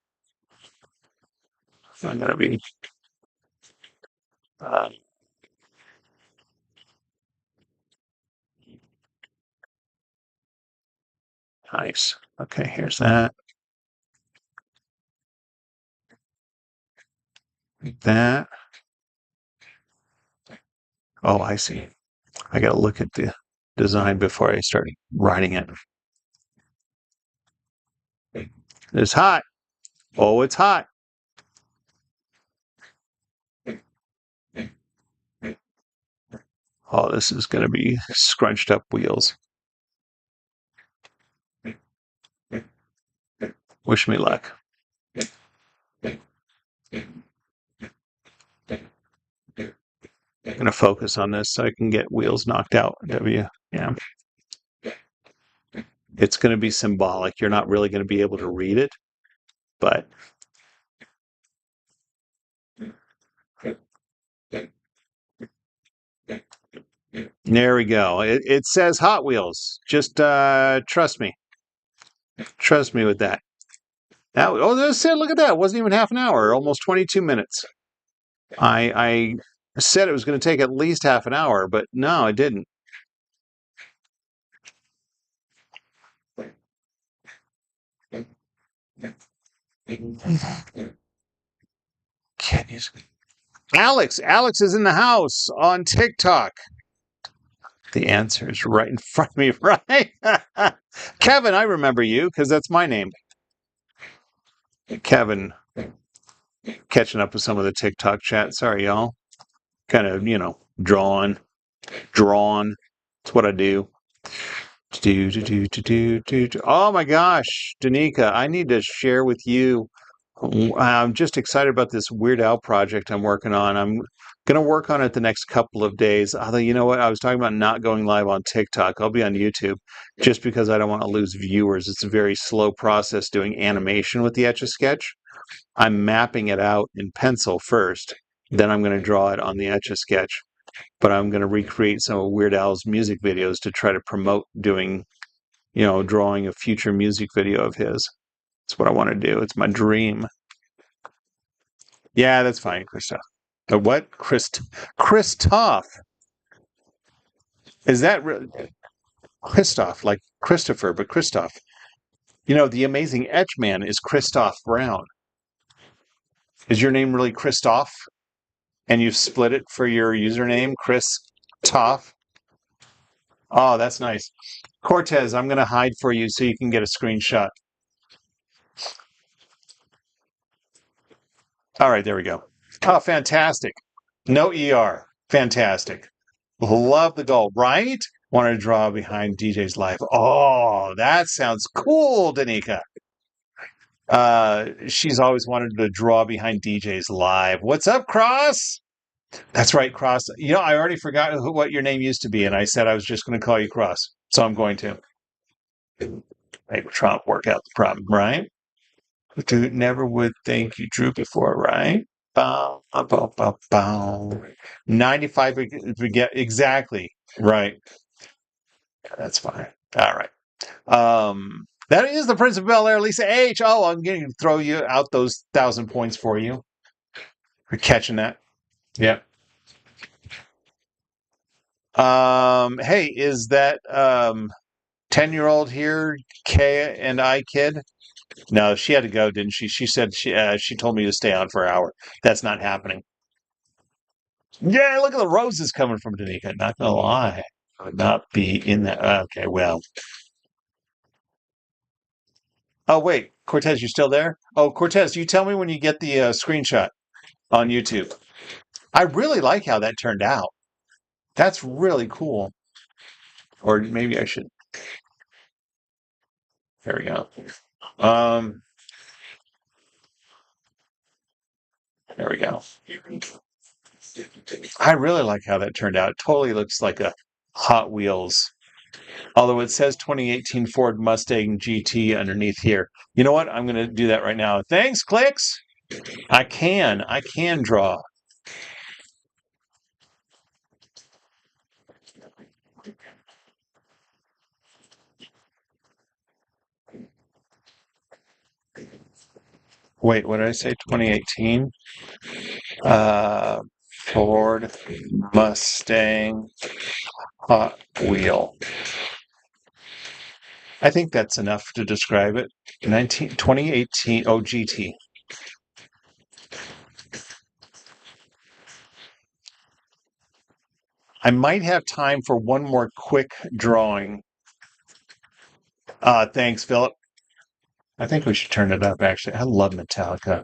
I'm going to be uh, nice. Okay, here's that. Like that. Oh, I see. I got to look at the design before I start writing it. It's hot. Oh, it's hot. Oh, this is going to be scrunched up wheels. Wish me luck. I'm going to focus on this so I can get wheels knocked out. Yeah. It's going to be symbolic. You're not really going to be able to read it, but there we go. It says Hot Wheels. Just trust me. Trust me with that. Look at that. It wasn't even half an hour. Almost 22 minutes. I said it was going to take at least half an hour, but no, it didn't. Alex is in the house on TikTok. The answer is right in front of me, right? Kevin, I remember you because that's my name. Kevin, catching up with some of the TikTok chat. Sorry, y'all. Kind of, drawn. That's what I do. Oh my gosh, Danica, I need to share with you. I'm just excited about this Weird Al project I'm working on. I'm going to work on it the next couple of days. Although, you know what? I was talking about not going live on TikTok. I'll be on YouTube just because I don't want to lose viewers. It's a very slow process doing animation with the Etch A Sketch. I'm mapping it out in pencil first. Then I'm going to draw it on the Etch A Sketch. But I'm going to recreate some of Weird Al's music videos to try to promote doing, drawing a future music video of his. That's what I want to do. It's my dream. Yeah, that's fine, Christoph. What? Christoph. Is that Christoph, like Christopher, but Christoph. The amazing Etch Man is Christoph Brown. Is your name really Christoph? And you've split it for your username, Christoph? Oh, that's nice. Cortez, I'm going to hide for you so you can get a screenshot. All right, there we go. Oh, fantastic. No ER. Fantastic. Love the goal, right? Wanted to draw behind DJ's life. Oh, that sounds cool, Danica. She's always wanted to draw behind DJ's live. What's up, Cross? That's right, Cross. I already forgot what your name used to be, and I said I was just going to call you Cross. So I'm going to. Maybe try to work out the problem, right? Dude, never would think you drew before, right? Bow, bow, bow, bow. 95, we get exactly right. That's fine. All right. That is the Prince of Bel Air, Lisa H. Oh, I'm going to throw you out those 1,000 points for you for catching that. Yeah. Hey, is that 10-year-old here, K and I kid? No, she had to go, didn't she? She said she told me to stay on for an hour. That's not happening. Yeah, look at the roses coming from Danica. Not gonna lie, I would not be in that. Okay, well. Oh wait, Cortez, you still there? Oh, Cortez, you tell me when you get the screenshot on YouTube. I really like how that turned out. That's really cool. Or maybe I should. There we go. Um, there we go. I really like how that turned out. It totally looks like a Hot Wheels. Although it says 2018 Ford Mustang GT underneath here. You know what? I'm going to do that right now. Thanks, Clicks. I can draw. Wait, what did I say? 2018? Ford Mustang Hot Wheel. I think that's enough to describe it. 2018 GT. I might have time for one more quick drawing. Thanks, Philip. I think we should turn it up, actually. I love Metallica.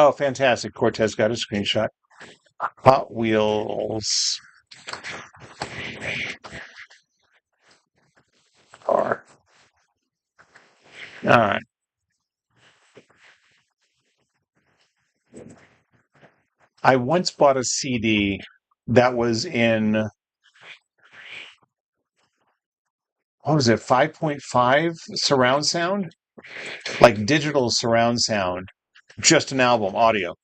Oh, fantastic. Cortez got a screenshot. Hot Wheels car. All right. I once bought a CD that was in, what was it, 5.5 surround sound? Like digital surround sound. Just an album, audio.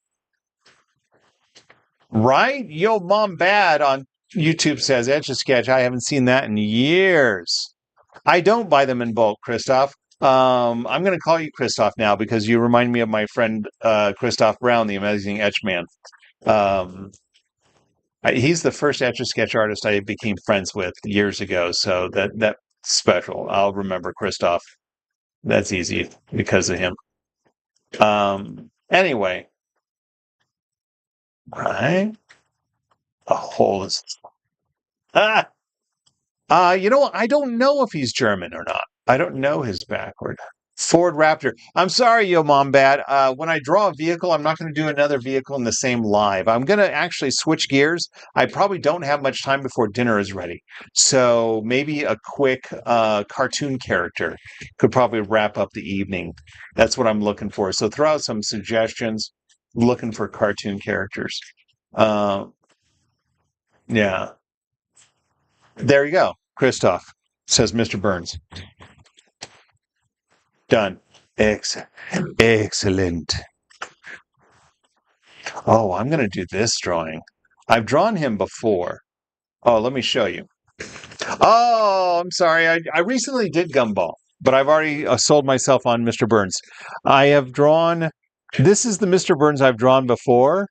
Right? Yo, Mom Bad on YouTube says Etch A Sketch. I haven't seen that in years. I don't buy them in bulk, Christoph. I'm going to call you Christoph now because you remind me of my friend Christoph Brown, the amazing Etch Man. Um, he's the first Etch A Sketch artist I became friends with years ago, so that's special. I'll remember Christoph. That's easy because of him. Anyway, right? A hole is. Ah, I don't know if he's German or not. I don't know his backward. Ford Raptor. I'm sorry, Yo Mom Bad. When I draw a vehicle, I'm not going to do another vehicle in the same live. I'm going to actually switch gears. I probably don't have much time before dinner is ready. So maybe a quick cartoon character could probably wrap up the evening. That's what I'm looking for. So throw out some suggestions. Looking for cartoon characters. Uh, yeah. There you go. Christoph, says Mr. Burns. Done. Excellent. Oh, I'm going to do this drawing. I've drawn him before. Oh, let me show you. Oh, I'm sorry. I recently did Gumball, but I've already sold myself on Mr. Burns. I have drawn. This is the Mr. Burns I've drawn before,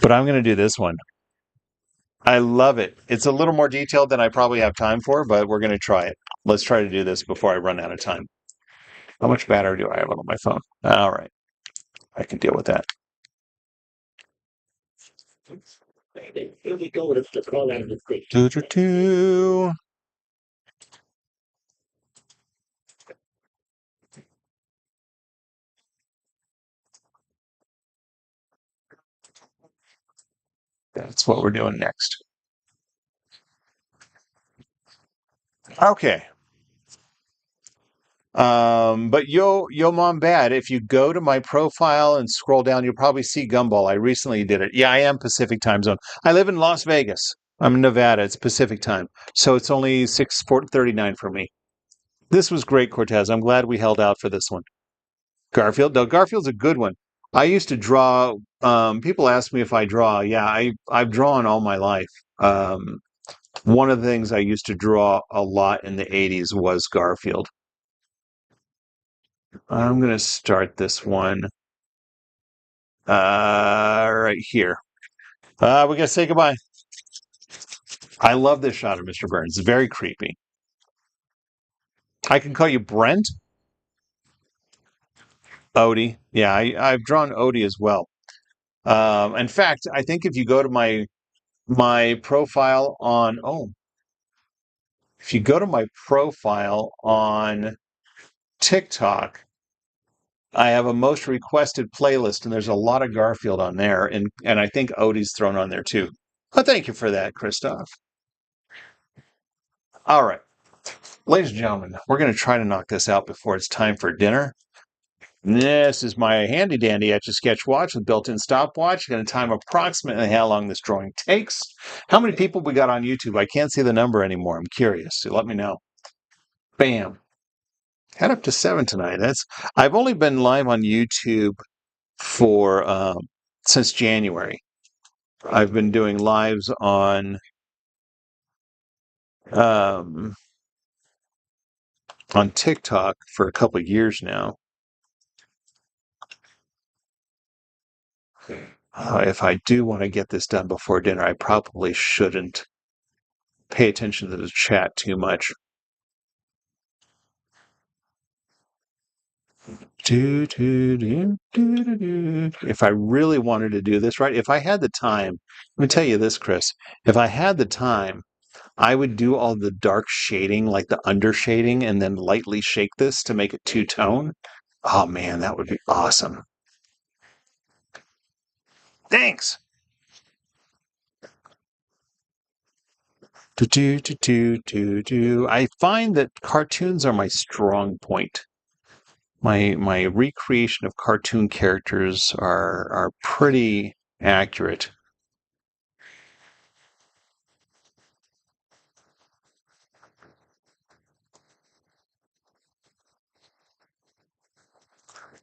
but I'm going to do this one. I love it. It's a little more detailed than I probably have time for, but we're going to try it. Let's try to do this before I run out of time. How much battery do I have on my phone? All right. I can deal with that. Do, do, do. That's what we're doing next. Okay. But yo, Mom Bad, if you go to my profile and scroll down, you'll probably see Gumball. I recently did it. Yeah, I am Pacific time zone. I live in Las Vegas. I'm in Nevada. It's Pacific time. So it's only 6:39 for me. This was great, Cortez. I'm glad we held out for this one. Garfield? No, Garfield's a good one. I used to draw. People ask me if I draw. Yeah, I've drawn all my life. Um, One of the things I used to draw a lot in the 80s was Garfield. I'm going to start this one right here. We got to say goodbye. I love this shot of Mr. Burns. It's very creepy. I can call you Brent. Odie. Yeah, I've drawn Odie as well. In fact, I think if you go to my profile on if you go to my profile on TikTok, I have a most requested playlist, and there's a lot of Garfield on there, and I think Odie's thrown on there too. Oh, thank you for that, Christoph. All right, ladies and gentlemen, we're going to try to knock this out before it's time for dinner. This is my handy dandy Etch A Sketch watch with built-in stopwatch. Going to time approximately how long this drawing takes. How many people we got on YouTube? I can't see the number anymore. I'm curious. So let me know. Bam. Had up to 7 tonight. I've only been live on YouTube for since January. I've been doing lives um, on TikTok for a couple of years now. If I do want to get this done before dinner, I probably shouldn't pay attention to the chat too much. If I really wanted to do this right, if I had the time, let me tell you this, Chris. If I had the time, I would do all the dark shading, like the under shading, and then lightly shake this to make it two-tone. Oh man, that would be awesome. Thanks. I find that cartoons are my strong point. My recreation of cartoon characters are pretty accurate.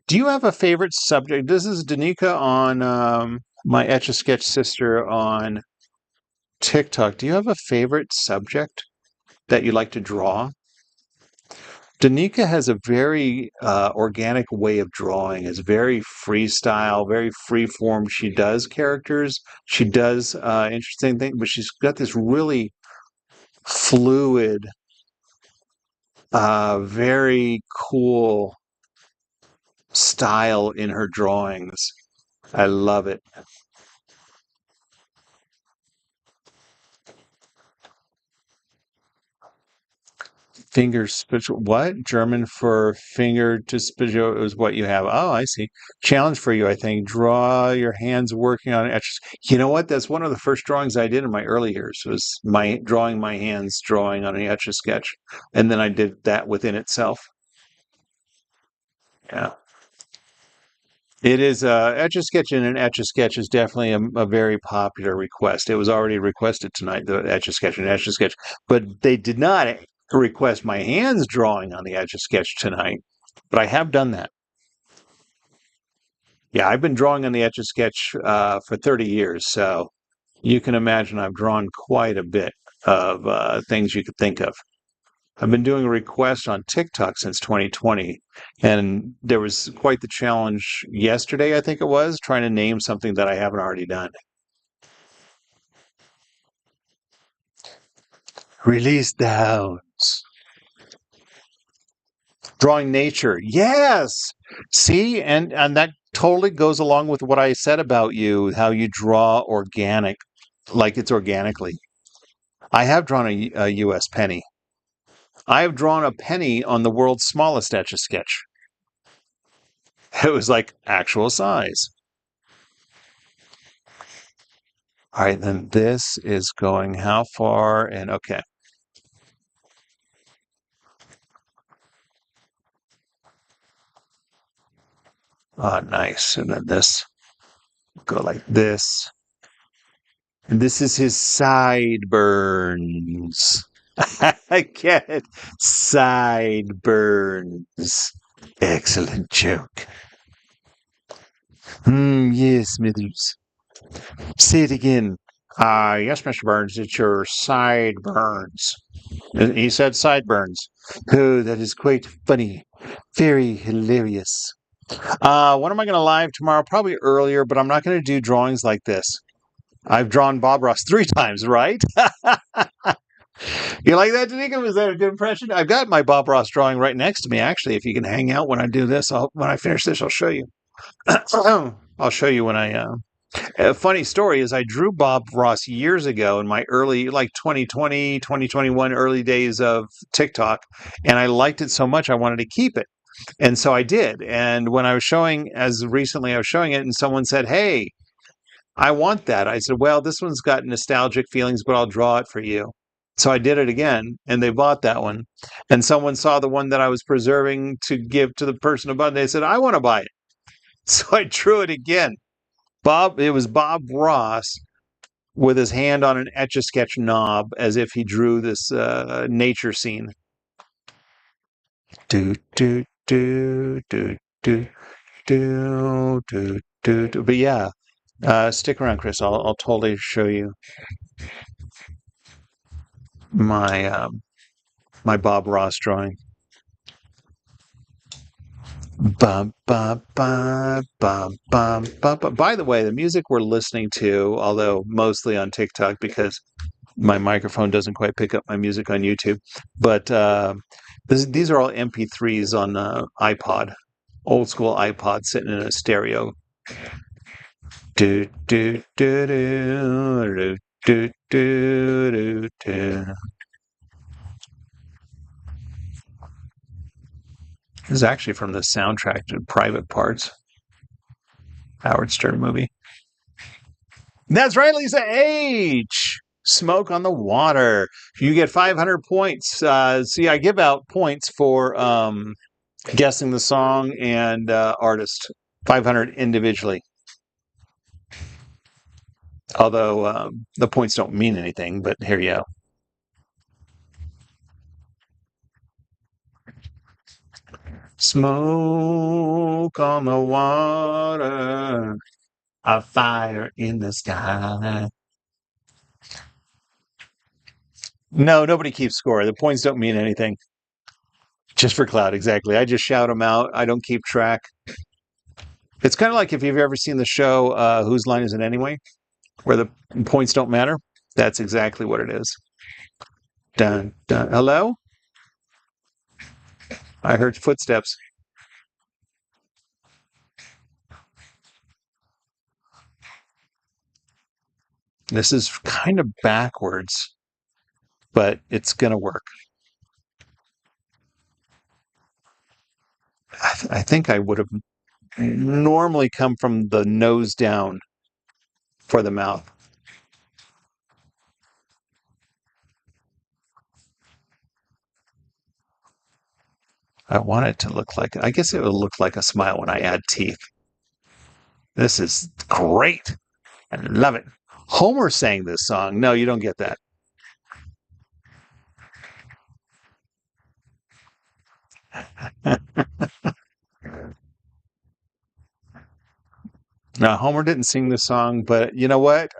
Do you have a favorite subject? This is Danica on my Etch A Sketch sister on TikTok. Do you have a favorite subject that you like to draw? Danica has a very organic way of drawing. It's very freestyle, very free form. She does characters. She does interesting things, but she's got this really fluid, very cool style in her drawings. I love it. Finger spiritual. What? German for finger to spiritual is what you have. Oh, I see. Challenge for you, I think. Draw your hands working on etches. You know what? That's one of the first drawings I did in my early years was my drawing my hands drawing on an Etch A Sketch. And then I did that within itself. Yeah. It is Etch A Sketch and an Etch A Sketch is definitely a very popular request. It was already requested tonight, the Etch A Sketch and Etch A Sketch, but they did not request my hands drawing on the Etch A Sketch tonight. But I have done that. Yeah, I've been drawing on the Etch A Sketch for 30 years, so you can imagine I've drawn quite a bit of things you could think of. I've been doing a request on TikTok since 2020, and there was quite the challenge yesterday, I think it was, trying to name something that I haven't already done. Release the hounds. Drawing nature. Yes. See, and that totally goes along with what I said about you, how you draw organic, like it's organically. I have drawn a US penny. I have drawn a penny on the world's smallest Etch A Sketch. It was like actual size. All right, then this is going how far? And okay. Nice. And then this go like this. And this is his sideburns. I get it. Sideburns. Excellent joke. Yes, Smithers. Say it again. Yes, Mr. Burns, it's your sideburns. He said sideburns. Oh, that is quite funny. Very hilarious. When am I going to live tomorrow? Probably earlier, but I'm not going to do drawings like this. I've drawn Bob Ross 3 times, right? You like that, Danica? Was that a good impression? I've got my Bob Ross drawing right next to me, actually. If you can hang out when I do this, when I finish this, I'll show you. I'll show you when I. A funny story is I drew Bob Ross years ago in my early, like 2020, 2021, early days of TikTok, and I liked it so much I wanted to keep it. And so I did. And when I was showing, as recently I was showing it, and someone said, "Hey, I want that." I said, "Well, this one's got nostalgic feelings, but I'll draw it for you." So I did it again, and they bought that one. And someone saw the one that I was preserving to give to the person above. They said, "I want to buy it." So I drew it again. It was Bob Ross with his hand on an Etch A Sketch knob as if he drew this nature scene. Do, do, do, do, do, do, do, do. But yeah, stick around, Chris. I'll totally show you my my Bob Ross drawing. Bum, bum, bum, bum, bum, bum, bum. By the way, the music we're listening to, although mostly on TikTok because my microphone doesn't quite pick up my music on YouTube, but these are all MP3s on iPod, old school iPod sitting in a stereo. Do, do, do, do, do, do, do, do. This is actually from the soundtrack to Private Parts, Howard Stern movie. That's right, Lisa H. Smoke on the Water. You get 500 points. See, I give out points for guessing the song and artist. 500 individually. Although the points don't mean anything, but here you go. Smoke on the water, a fire in the sky. No, nobody keeps score. The points don't mean anything. Just for cloud, exactly. I just shout them out. I don't keep track. It's kind of like if you've ever seen the show Whose Line Is It Anyway, where the points don't matter. That's exactly what it is. Dun, dun. Hello? I heard footsteps. This is kind of backwards, but it's going to work. I think I would have normally come from the nose down for the mouth. I want it to look like, I guess it will look like a smile when I add teeth. This is great. I love it. Homer sang this song. No, you don't get that. No, Homer didn't sing the song, but you know what,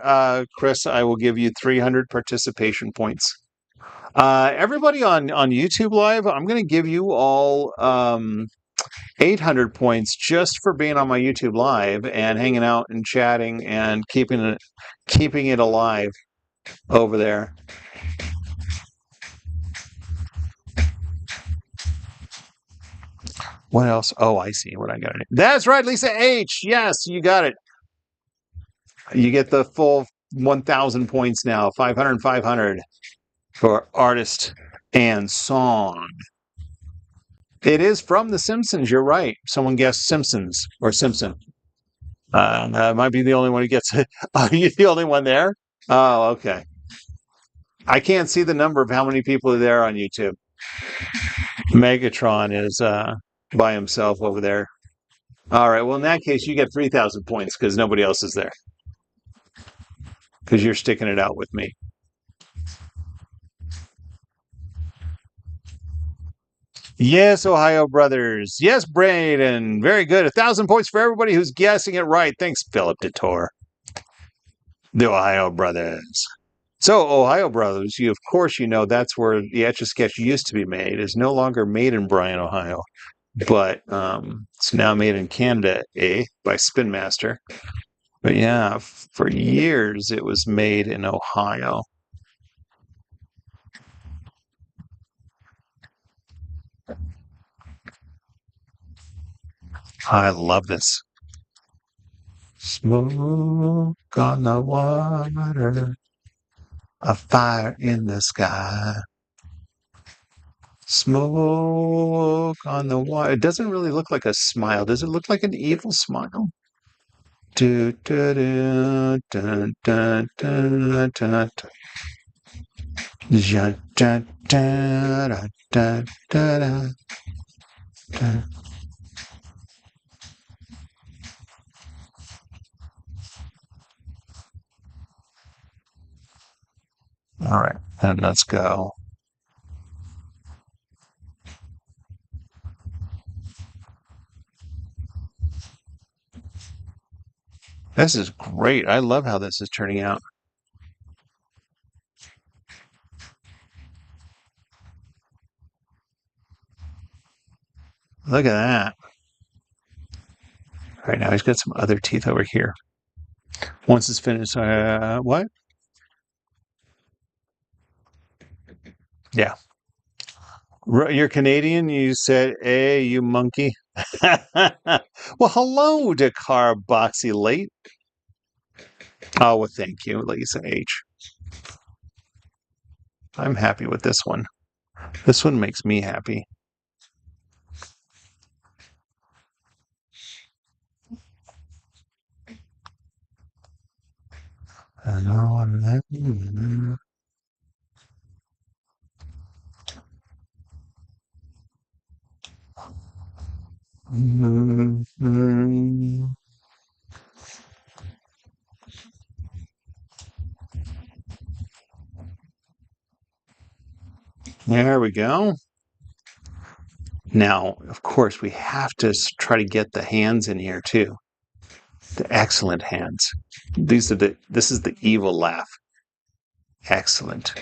Chris? I will give you 300 participation points. Everybody on YouTube Live, I'm going to give you all 800 points just for being on my YouTube Live and hanging out and chatting and keeping it alive over there. What else? Oh, I see what I got to do. That's right, Lisa H. Yes, you got it. You get the full 1,000 points now, 500 and 500 for artist and song. It is from The Simpsons. You're right. Someone guessed Simpsons or Simpson. Might be the only one who gets it. Are you the only one there? Oh, okay. I can't see the number of how many people are there on YouTube. Megatron is by himself over there. All right. Well, in that case, you get 3,000 points because nobody else is there. Because you're sticking it out with me. Yes, Ohio brothers. Yes, Braden. Very good. 1,000 points for everybody who's guessing it right. Thanks, Philip DeTore. The Ohio brothers. So, Ohio brothers, of course, you know that's where the Etch A Sketch used to be made. It's no longer made in Bryan, Ohio, but it's now made in Canada, by Spin Master. But yeah, for years it was made in Ohio. I love this. Smoke on the water, a fire in the sky. Smoke on the water. It doesn't really look like a smile. Does it look like an evil smile? Do, do, do, dun, dun, dun, dun, dun. Ja, da, da, da, da, da, da. All right, then let's go. This is great. I love how this is turning out. Look at that. All right, now he's got some other teeth over here. Once it's finished, what? Yeah. You're Canadian. You said, "Hey, you monkey." Well, hello, Dakar Boxy Late. Oh, well, thank you, Lisa H. I'm happy with this one. This one makes me happy. There we go. Now, of course, we have to try to get the hands in here too. The excellent hands. This is the evil laugh. Excellent.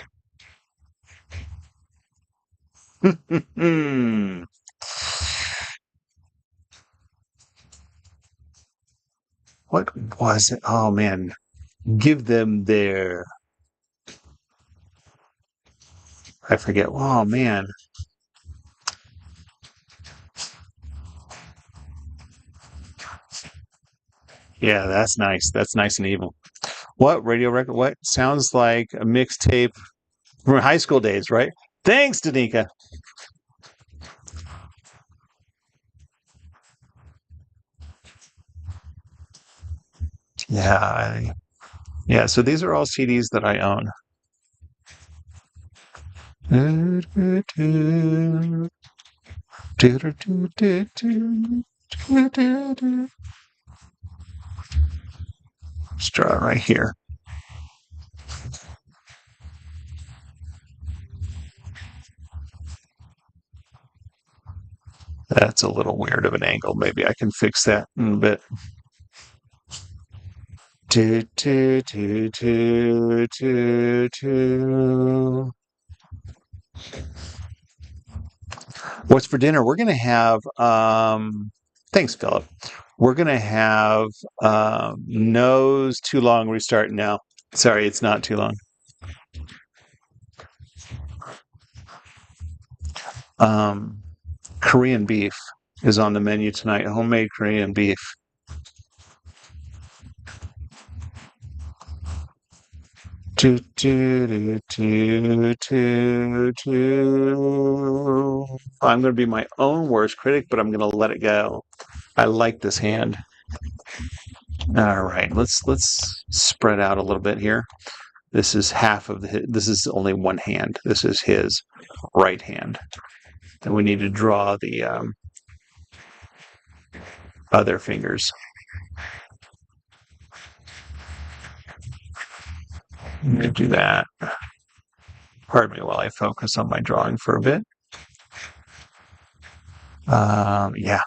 What was it? Oh man. Give them their I forget. Oh man. Yeah, that's nice. That's nice and evil. What radio record? What sounds like a mixtape from high school days, right? Thanks, Danica. Yeah, yeah. So these are all CDs that I own. Start right here. That's a little weird of an angle. Maybe I can fix that in a bit. Do, do, do, do, do, do. What's for dinner? We're gonna have thanks, Philip. We're gonna have nose too long restart now. Sorry, it's not too long. Um Korean beef is on the menu tonight. Homemade Korean beef. Do, do, do, do, do, do. I'm going to be my own worst critic, but I'm going to let it go. I like this hand. All right, let's spread out a little bit here. This is half of the. This is only one hand. This is his right hand. And we need to draw the other fingers. I'm going to do that. Pardon me while I focus on my drawing for a bit. Yeah.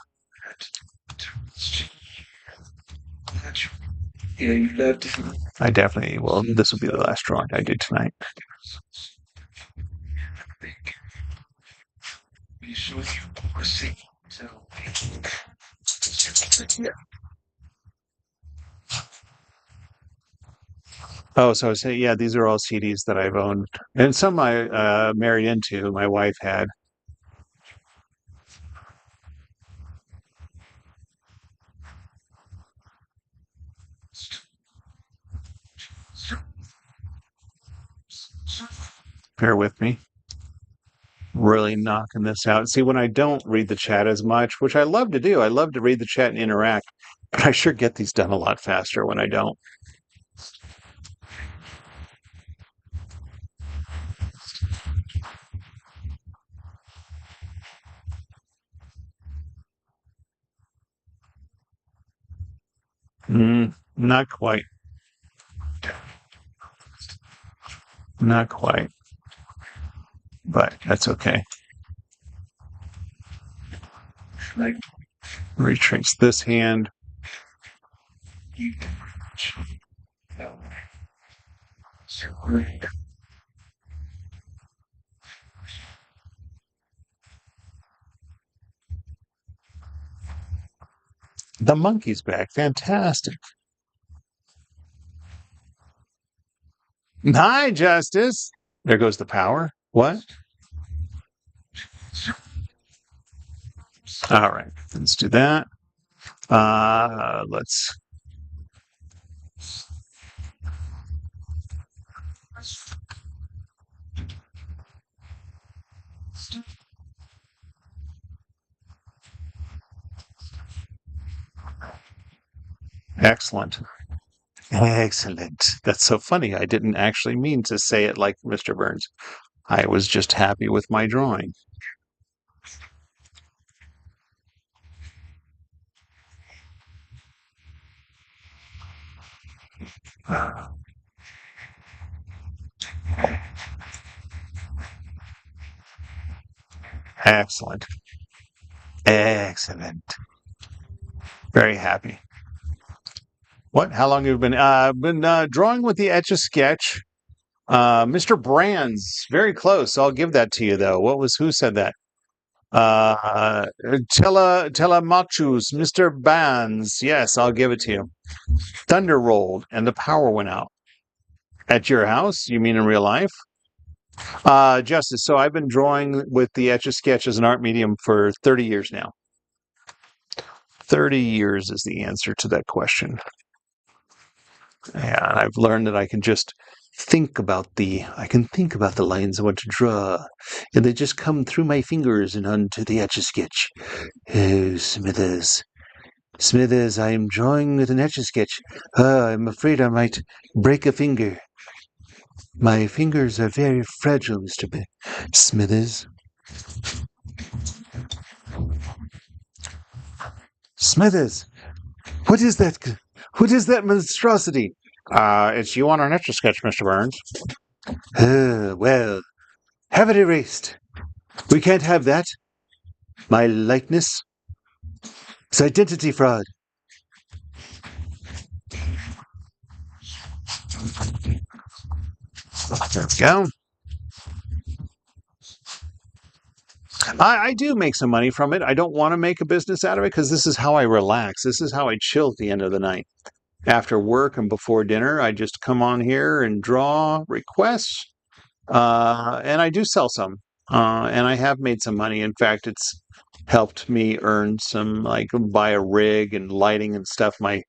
I definitely will. This will be the last drawing I do tonight. Oh, so I say, yeah, these are all CDs that I've owned, and some I married into. My wife had. Bear with me. Really knocking this out. See, when I don't read the chat as much, which I love to do, I love to read the chat and interact, but I sure get these done a lot faster when I don't. Not quite. Not quite. But that's okay. Retrace this hand. The monkey's back. Fantastic. Hi, Justice. There goes the power. What? All right. Let's do that. Let's. Excellent. Excellent. That's so funny. I didn't actually mean to say it like Mr. Burns. I was just happy with my drawing. Excellent. Excellent. Very happy. What? How long have you been? Been drawing with the Etch A Sketch. Mr. Brands, very close. I'll give that to you though. What was who said that? Telemachus, Mr. Brands. Yes, I'll give it to you. Thunder rolled and the power went out. At your house? You mean in real life? Justice. So I've been drawing with the Etch A Sketch as an art medium for 30 years now. 30 years is the answer to that question. And I've learned that I can just I can think about the lines I want to draw, and they just come through my fingers and onto the Etch A Sketch. Oh, Smithers. Smithers, I am drawing with an Etch A Sketch. I'm afraid I might break a finger. My fingers are very fragile, Smithers. Smithers, what is that? What is that monstrosity? It's you on an Etch A Sketch, Mr. Burns. Well, have it erased. We can't have that. My likeness. It's identity fraud. There we go. I do make some money from it. I don't want to make a business out of it because this is how I relax. This is how I chill at the end of the night. After work and before dinner, I just come on here and draw requests. And I do sell some. And I have made some money. In fact, it's helped me earn some, like buy a rig and lighting and stuff. My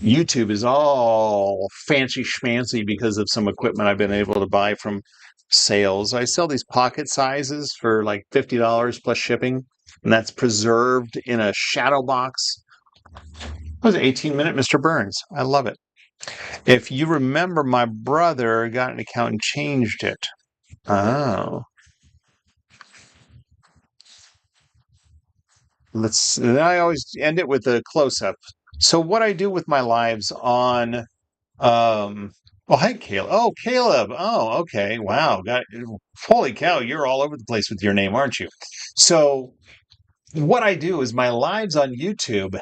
YouTube is all fancy schmancy because of some equipment I've been able to buy from sales. I sell these pocket sizes for like $50 plus shipping, and that's preserved in a shadow box. That was 18-minute Mr. Burns. I love it. If you remember, my brother got an account and changed it. Oh. I always end it with a close up. So what I do with my lives on oh, hi, Caleb. Oh, Caleb. Oh, okay. Wow. Holy cow, you're all over the place with your name, aren't you? So, what I do is my lives on YouTube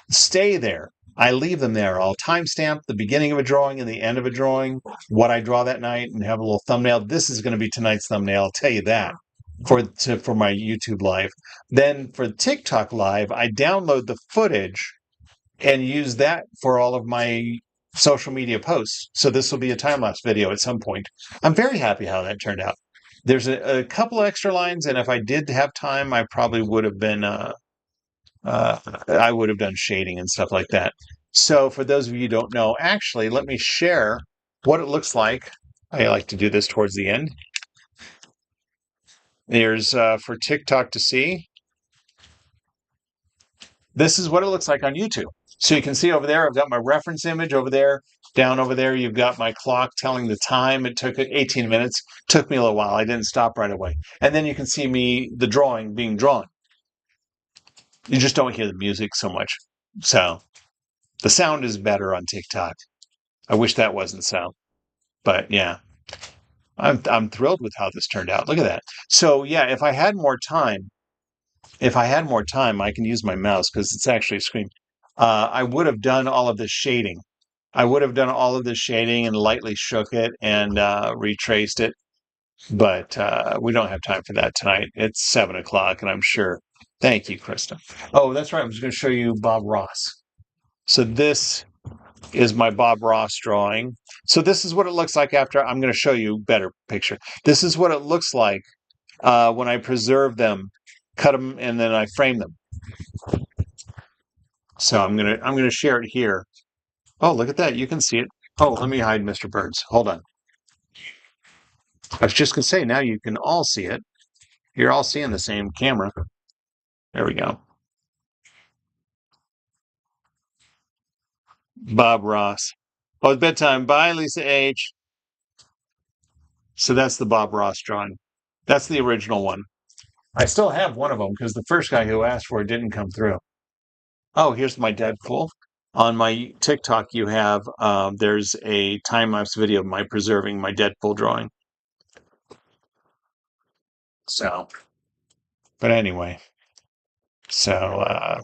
stay there. I leave them there. I'll timestamp the beginning of a drawing and the end of a drawing, what I draw that night, and have a little thumbnail. This is going to be tonight's thumbnail. I'll tell you that for my YouTube live. Then for TikTok live, I download the footage and use that for all of my social media posts. So this will be a time lapse video at some point. I'm very happy how that turned out. There's a couple extra lines, and if I did have time, I probably would have been I would have done shading and stuff like that. So for those of you who don't know, actually, let me share what it looks like. I like to do this towards the end. There's for TikTok to see. This is what it looks like on YouTube. So you can see over there, I've got my reference image over there. Down over there, you've got my clock telling the time. It took 18 minutes. Took me a little while. I didn't stop right away. And then you can see the drawing being drawn. You just don't hear the music so much. So the sound is better on TikTok. I wish that wasn't so. But yeah, I'm thrilled with how this turned out. Look at that. So yeah, if I had more time, I can use my mouse because it's actually a screen. I would have done all of this shading. I would have done all of this shading and lightly shook it and retraced it, but we don't have time for that tonight. It's 7 o'clock, and I'm sure. Thank you, Krista. Oh, that's right. I was going to show you Bob Ross. So this is my Bob Ross drawing. So this is what it looks like after. I'm going to show you a better picture. This is what it looks like when I preserve them, cut them, and then I frame them. So I'm gonna share it here. Oh, look at that! You can see it. Oh, let me hide Mr. Burns. Hold on. I was just gonna say now you can all see it. You're all seeing the same camera. There we go. Bob Ross. Oh, it's bedtime. Bye, Lisa H. So that's the Bob Ross drawing. That's the original one. I still have one of them because the first guy who asked for it didn't come through. Oh, here's my Deadpool. On my TikTok, you have there's a time lapse video of my preserving my Deadpool drawing. So, but anyway, so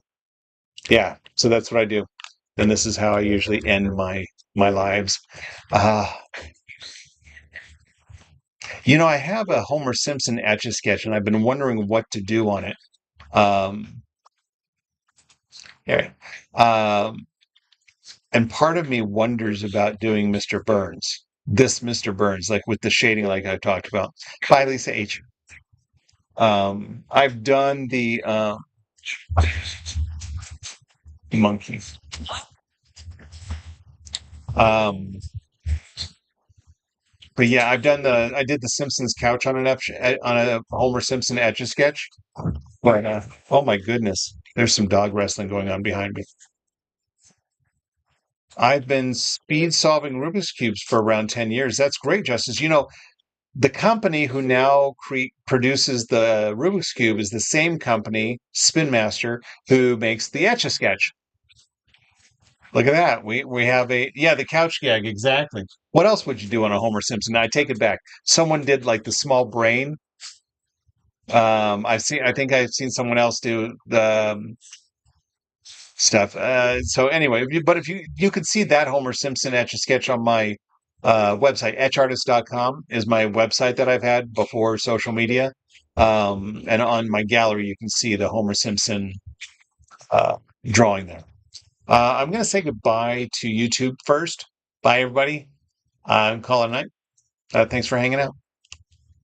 yeah, so that's what I do, and this is how I usually end my lives. Uh, I have a Homer Simpson Etch A Sketch, and I've been wondering what to do on it. Um, here, um, and part of me wonders about doing Mr. Burns, this Mr. Burns, like with the shading, like I talked about. Bye, Lisa H. I've done the monkey. Um, but yeah, I did the Simpsons couch on on a Homer Simpson Etch A Sketch. But oh my goodness, there's some dog wrestling going on behind me. I've been speed solving Rubik's cubes for around 10 years. That's great, Justice. The company who now produces the Rubik's Cube is the same company, Spin Master, who makes the Etch A Sketch. Look at that. We have the couch gag, exactly. What else would you do on a Homer Simpson? I take it back. Someone did like the small brain. I think I've seen someone else do the stuff. So anyway, if you could see that Homer Simpson Etch A Sketch on my website, etchartist.com is my website that I've had before social media. And on my gallery, you can see the Homer Simpson drawing there. I'm going to say goodbye to YouTube first. Bye, everybody. I'm calling it night. Thanks for hanging out.